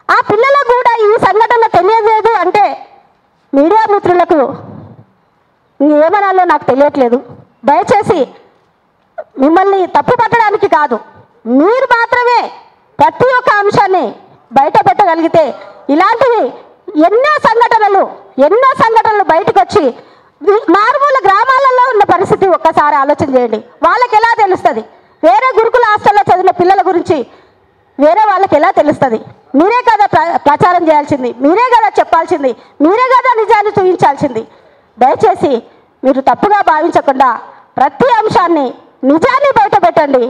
ఆ పిల్లలకు కూడా ఈ సంఘటన తెలియలేదు అంటే మీడియా మిత్రులకు ఏమనాలో నాకు తెలియట్లేదు. దయచేసి మిమ్మల్ని తప్పు పట్టడానికి కాదు, మీరు మాత్రమే ప్రతి ఒక్క అంశాన్ని బయట పెట్టగలిగితే ఇలాంటివి ఎన్నో సంఘటనలు బయటకు వచ్చి మారుమూల గ్రామాలలో ఉన్న పరిస్థితి ఒక్కసారి ఆలోచన చేయండి. వాళ్ళకి ఎలా తెలుస్తుంది? వేరే గురుకుల హాస్టల్లో చదివిన పిల్లల గురించి వేరే వాళ్ళకి ఎలా తెలుస్తుంది? మీరే కదా ప్రచారం చేయాల్సింది, మీరే కదా చెప్పాల్సింది, మీరే కదా నిజాన్ని చూపించాల్సింది. దయచేసి మీరు తప్పుగా భావించకుండా ప్రతి అంశాన్ని నిజాన్ని బయట పెట్టండి,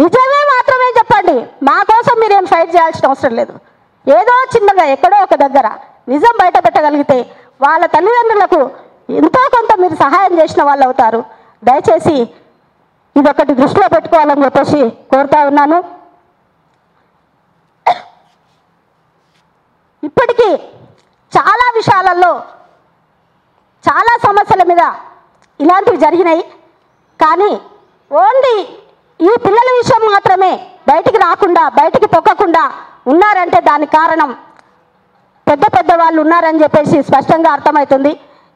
నిజమే మాత్రమే చెప్పండి. మా కోసం మీరేం ఫైట్ చేయాల్సిన అవసరం లేదు. ఏదో చిన్నగా ఎక్కడో ఒక దగ్గర నిజం బయట పెట్టగలిగితే వాళ్ళ తల్లిదండ్రులకు ఎంతో కొంత మీరు సహాయం చేసిన వాళ్ళు అవుతారు. దయచేసి ఇదొకటి దృష్టిలో పెట్టుకోవాలని చెప్పేసి కోరుతా ఉన్నాను. ఇప్పటికీ చాలా విషయాలలో చాలా సమస్యల మీద ఇలాంటివి జరిగినాయి. కానీ ఓన్లీ ఈ పిల్లల విషయం మాత్రమే బయటికి రాకుండా బయటికి పొక్కకుండా ఉన్నారంటే దానికి కారణం పెద్ద పెద్ద వాళ్ళు ఉన్నారని చెప్పేసి స్పష్టంగా అర్థమవుతుంది.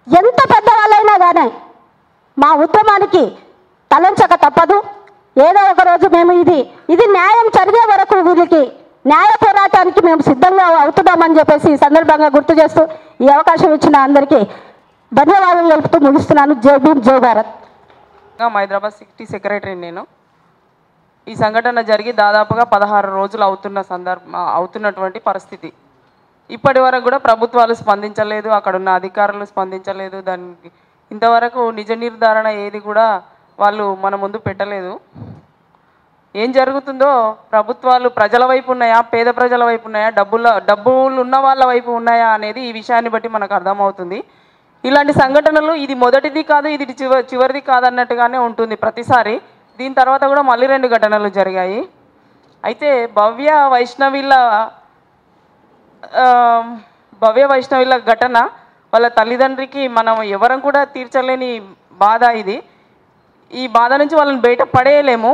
ఎంత పెద్దవాళ్ళైనా కానీ మా ఉద్యమానికి తలంచక తప్పదు. ఏదో ఒక రోజు మేము ఇది న్యాయం జరిగే వరకు వీళ్ళకి న్యాయ పోరాటానికి మేము సిద్ధంగా అవుతున్నామని చెప్పేసి ఈ సందర్భంగా గుర్తు చేస్తూ ఈ అవకాశం ఇచ్చిన అందరికీ ధన్యవాదాలు తెలుపుతూ ముగిస్తున్నాను. జై భీమ్, జై భారత్. హైదరాబాద్ సిటీ సెక్రటరీ నేను. ఈ సంఘటన జరిగి దాదాపుగా 16 రోజులు అవుతున్నటువంటి పరిస్థితి. ఇప్పటి వరకు కూడా ప్రభుత్వాలు స్పందించలేదు, అక్కడున్న అధికారులు స్పందించలేదు. దానికి ఇంతవరకు నిజ నిర్ధారణ ఏది కూడా వాళ్ళు మన ముందు పెట్టలేదు. ఏం జరుగుతుందో ప్రభుత్వాలు ప్రజల వైపు ఉన్నాయా, పేద ప్రజల వైపు ఉన్నాయా, డబ్బులు ఉన్న వాళ్ళ వైపు ఉన్నాయా అనేది ఈ విషయాన్ని బట్టి మనకు అర్థమవుతుంది. ఇలాంటి సంఘటనలు ఇది మొదటిది కాదు, ఇది చివరిది కాదన్నట్టుగానే ఉంటుంది ప్రతిసారి. దీని తర్వాత కూడా మళ్ళీ 2 ఘటనలు జరిగాయి. అయితే భవ్య వైష్ణవిల ఘటన వాళ్ళ తల్లిదండ్రికి మనం ఎవరం కూడా తీర్చలేని బాధ ఇది. ఈ బాధ నుంచి వాళ్ళని బయట పడేయలేము.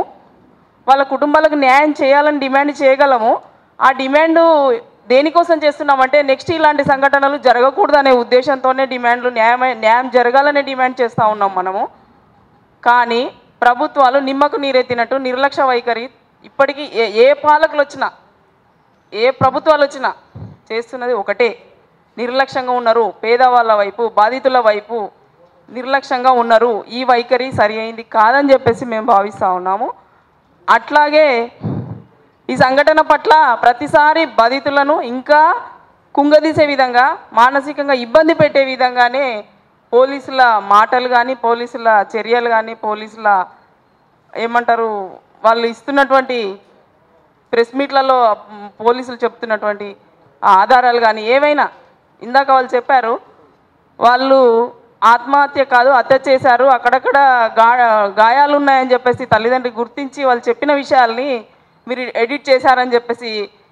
వాళ్ళ కుటుంబాలకు న్యాయం చేయాలని డిమాండ్ చేయగలము. ఆ డిమాండ్ దేనికోసం చేస్తున్నామంటే నెక్స్ట్ ఇలాంటి సంఘటనలు జరగకూడదనే ఉద్దేశంతోనే న్యాయం జరగాలనే డిమాండ్ చేస్తూ ఉన్నాం మనము. కానీ ప్రభుత్వాలు నిమ్మకు నీరెత్తినట్టు నిర్లక్ష్య వైఖరి ఇప్పటికీ ఏ పాలకులు వచ్చినా ఏ ప్రభుత్వాలు వచ్చినా చేస్తున్నది ఒకటే, నిర్లక్ష్యంగా ఉన్నారు. పేదవాళ్ళ వైపు, బాధితుల వైపు నిర్లక్ష్యంగా ఉన్నారు. ఈ వైఖరి సరి అయింది కాదని చెప్పేసి మేము భావిస్తూ ఉన్నాము. అట్లాగే ఈ సంఘటన పట్ల ప్రతిసారి బాధితులను ఇంకా కుంగదీసే విధంగా, మానసికంగా ఇబ్బంది పెట్టే విధంగానే పోలీసుల మాటలు కానీ, పోలీసుల చర్యలు కానీ, పోలీసుల ఏమంటారు వాళ్ళు ఇస్తున్నటువంటి ప్రెస్ మీట్లలో పోలీసులు చెప్తున్నటువంటి ఆధారాలు కానీ ఏవైనా, ఇందాక వాళ్ళు చెప్పారు వాళ్ళు ఆత్మహత్య కాదు హత్య చేశారు, అక్కడక్కడ గాయాలు ఉన్నాయని చెప్పేసి తల్లిదండ్రులు గుర్తించి వాళ్ళు చెప్పిన విషయాల్ని మీరు ఎడిట్ చేశారని చెప్పేసి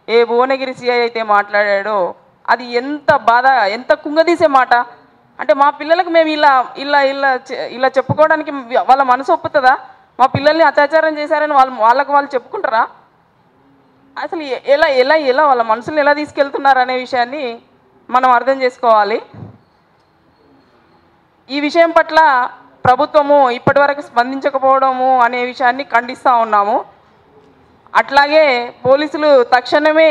ఏ భువనగిరి సిఐ అయితే మాట్లాడాడో అది ఎంత బాధ, ఎంత కుంగదీసే మాట. అంటే మా పిల్లలకు మేము ఇలా ఇలా ఇలా ఇలా చెప్పుకోవడానికి వాళ్ళ మనసు ఒప్పుతుందా? మా పిల్లల్ని అత్యాచారం చేశారని వాళ్ళకు చెప్పుకుంటారా? అసలు ఎలా ఎలా ఎలా వాళ్ళ మనసులు ఎలా తీసుకెళ్తున్నారు అనే విషయాన్ని మనం అర్థం చేసుకోవాలి. ఈ విషయం పట్ల ప్రభుత్వము ఇప్పటివరకు స్పందించకపోవడము అనే విషయాన్ని ఖండిస్తూ ఉన్నాము. అట్లాగే పోలీసులు తక్షణమే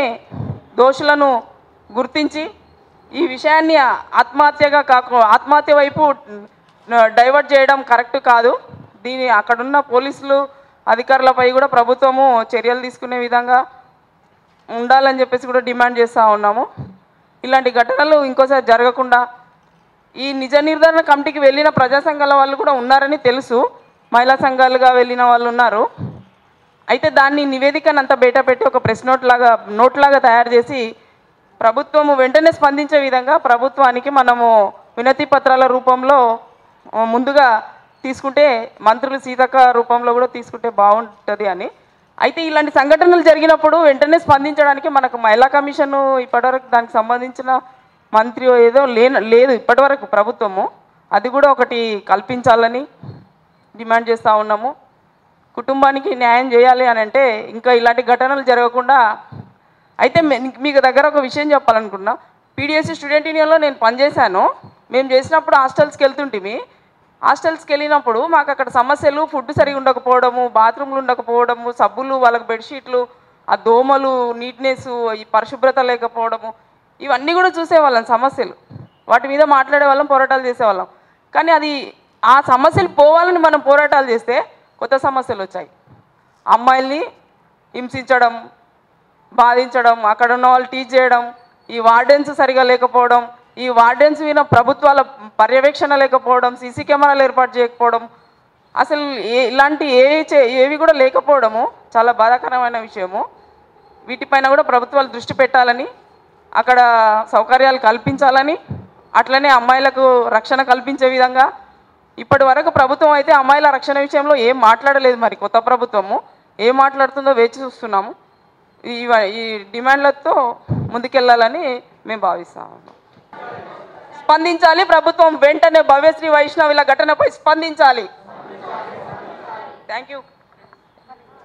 దోషులను గుర్తించి ఈ విషయాన్ని ఆత్మహత్య వైపు డైవర్ట్ చేయడం కరెక్ట్ కాదు. అక్కడున్న పోలీసులు అధికారులపై కూడా ప్రభుత్వము చర్యలు తీసుకునే విధంగా ఉండాలని చెప్పేసి కూడా డిమాండ్ చేస్తూ ఉన్నాము. ఇలాంటి ఘటనలు ఇంకోసారి జరగకుండా ఈ నిజ నిర్ధారణ కమిటీకి వెళ్ళిన ప్రజా సంఘాల వాళ్ళు కూడా ఉన్నారని తెలుసు, మహిళా సంఘాలుగా వెళ్ళిన వాళ్ళు ఉన్నారు. అయితే దాన్ని నివేదికను అంతా బయట పెట్టి ఒక ప్రెస్ నోట్లాగా తయారు చేసి ప్రభుత్వము వెంటనే స్పందించే విధంగా ప్రభుత్వానికి మనము వినతి పత్రాల రూపంలో ముందుగా తీసుకుంటే, మంత్రులు సీతక్క రూపంలో కూడా తీసుకుంటే బాగుంటుంది అని. అయితే ఇలాంటి సంఘటనలు జరిగినప్పుడు వెంటనే స్పందించడానికి మనకు మహిళా కమిషన్ ఇప్పటివరకు దానికి సంబంధించిన మంత్రి ఏదో లేదు ఇప్పటివరకు ప్రభుత్వము, అది కూడా ఒకటి కల్పించాలని డిమాండ్ చేస్తూ ఉన్నాము. కుటుంబానికి న్యాయం చేయాలి అని అంటే ఇంకా ఇలాంటి ఘటనలు జరగకుండా. అయితే మీకు దగ్గర ఒక విషయం చెప్పాలనుకున్నా, పీడిఎస్సీ స్టూడెంట్ యూనియన్లో నేను పనిచేశాను. మేము చేసినప్పుడు హాస్టల్స్కి వెళ్తుంటిమి. హాస్టల్స్కి వెళ్ళినప్పుడు మాకు అక్కడ సమస్యలు ఫుడ్ సరిగా ఉండకపోవడము, బాత్రూమ్లు ఉండకపోవడము, సబ్బులు, వాళ్ళకి బెడ్షీట్లు, ఆ దోమలు, నీట్నెస్, ఈ పరిశుభ్రత లేకపోవడము, ఇవన్నీ కూడా చూసేవాళ్ళం సమస్యలు. వాటి మీద మాట్లాడేవాళ్ళం, పోరాటాలు చేసేవాళ్ళం. కానీ ఆ సమస్యలు పోవాలని మనం పోరాటాలు చేస్తే కొత్త సమస్యలు వచ్చాయి. అమ్మాయిల్ని హింసించడం, బాధించడం, అక్కడ ఉన్న వాళ్ళు టీచ్ చేయడం, ఈ వార్డెన్స్ సరిగా లేకపోవడం, ఈ వార్డెన్స్ మీద ప్రభుత్వాల పర్యవేక్షణ లేకపోవడం, సీసీ కెమెరాలు ఏర్పాటు చేయకపోవడం, అసలు ఇలాంటి ఏవి కూడా లేకపోవడము చాలా బాధాకరమైన విషయము. వీటిపైన కూడా ప్రభుత్వాలు దృష్టి పెట్టాలని, అక్కడ సౌకర్యాలు కల్పించాలని, అట్లనే అమ్మాయిలకు రక్షణ కల్పించే విధంగా. ఇప్పటి వరకు ప్రభుత్వం అయితే అమ్మాయిల రక్షణ విషయంలో ఏం మాట్లాడలేదు. మరి కొత్త ప్రభుత్వము ఏం మాట్లాడుతుందో వేచి చూస్తున్నాము. ఈ డిమాండ్లతో ముందుకెళ్ళాలని మేము భావిస్తాము. స్పందించాలి ప్రభుత్వం, వెంటనే భవ్యశ్రీ వైష్ణవిల ఘటనపై స్పందించాలి. Thank you.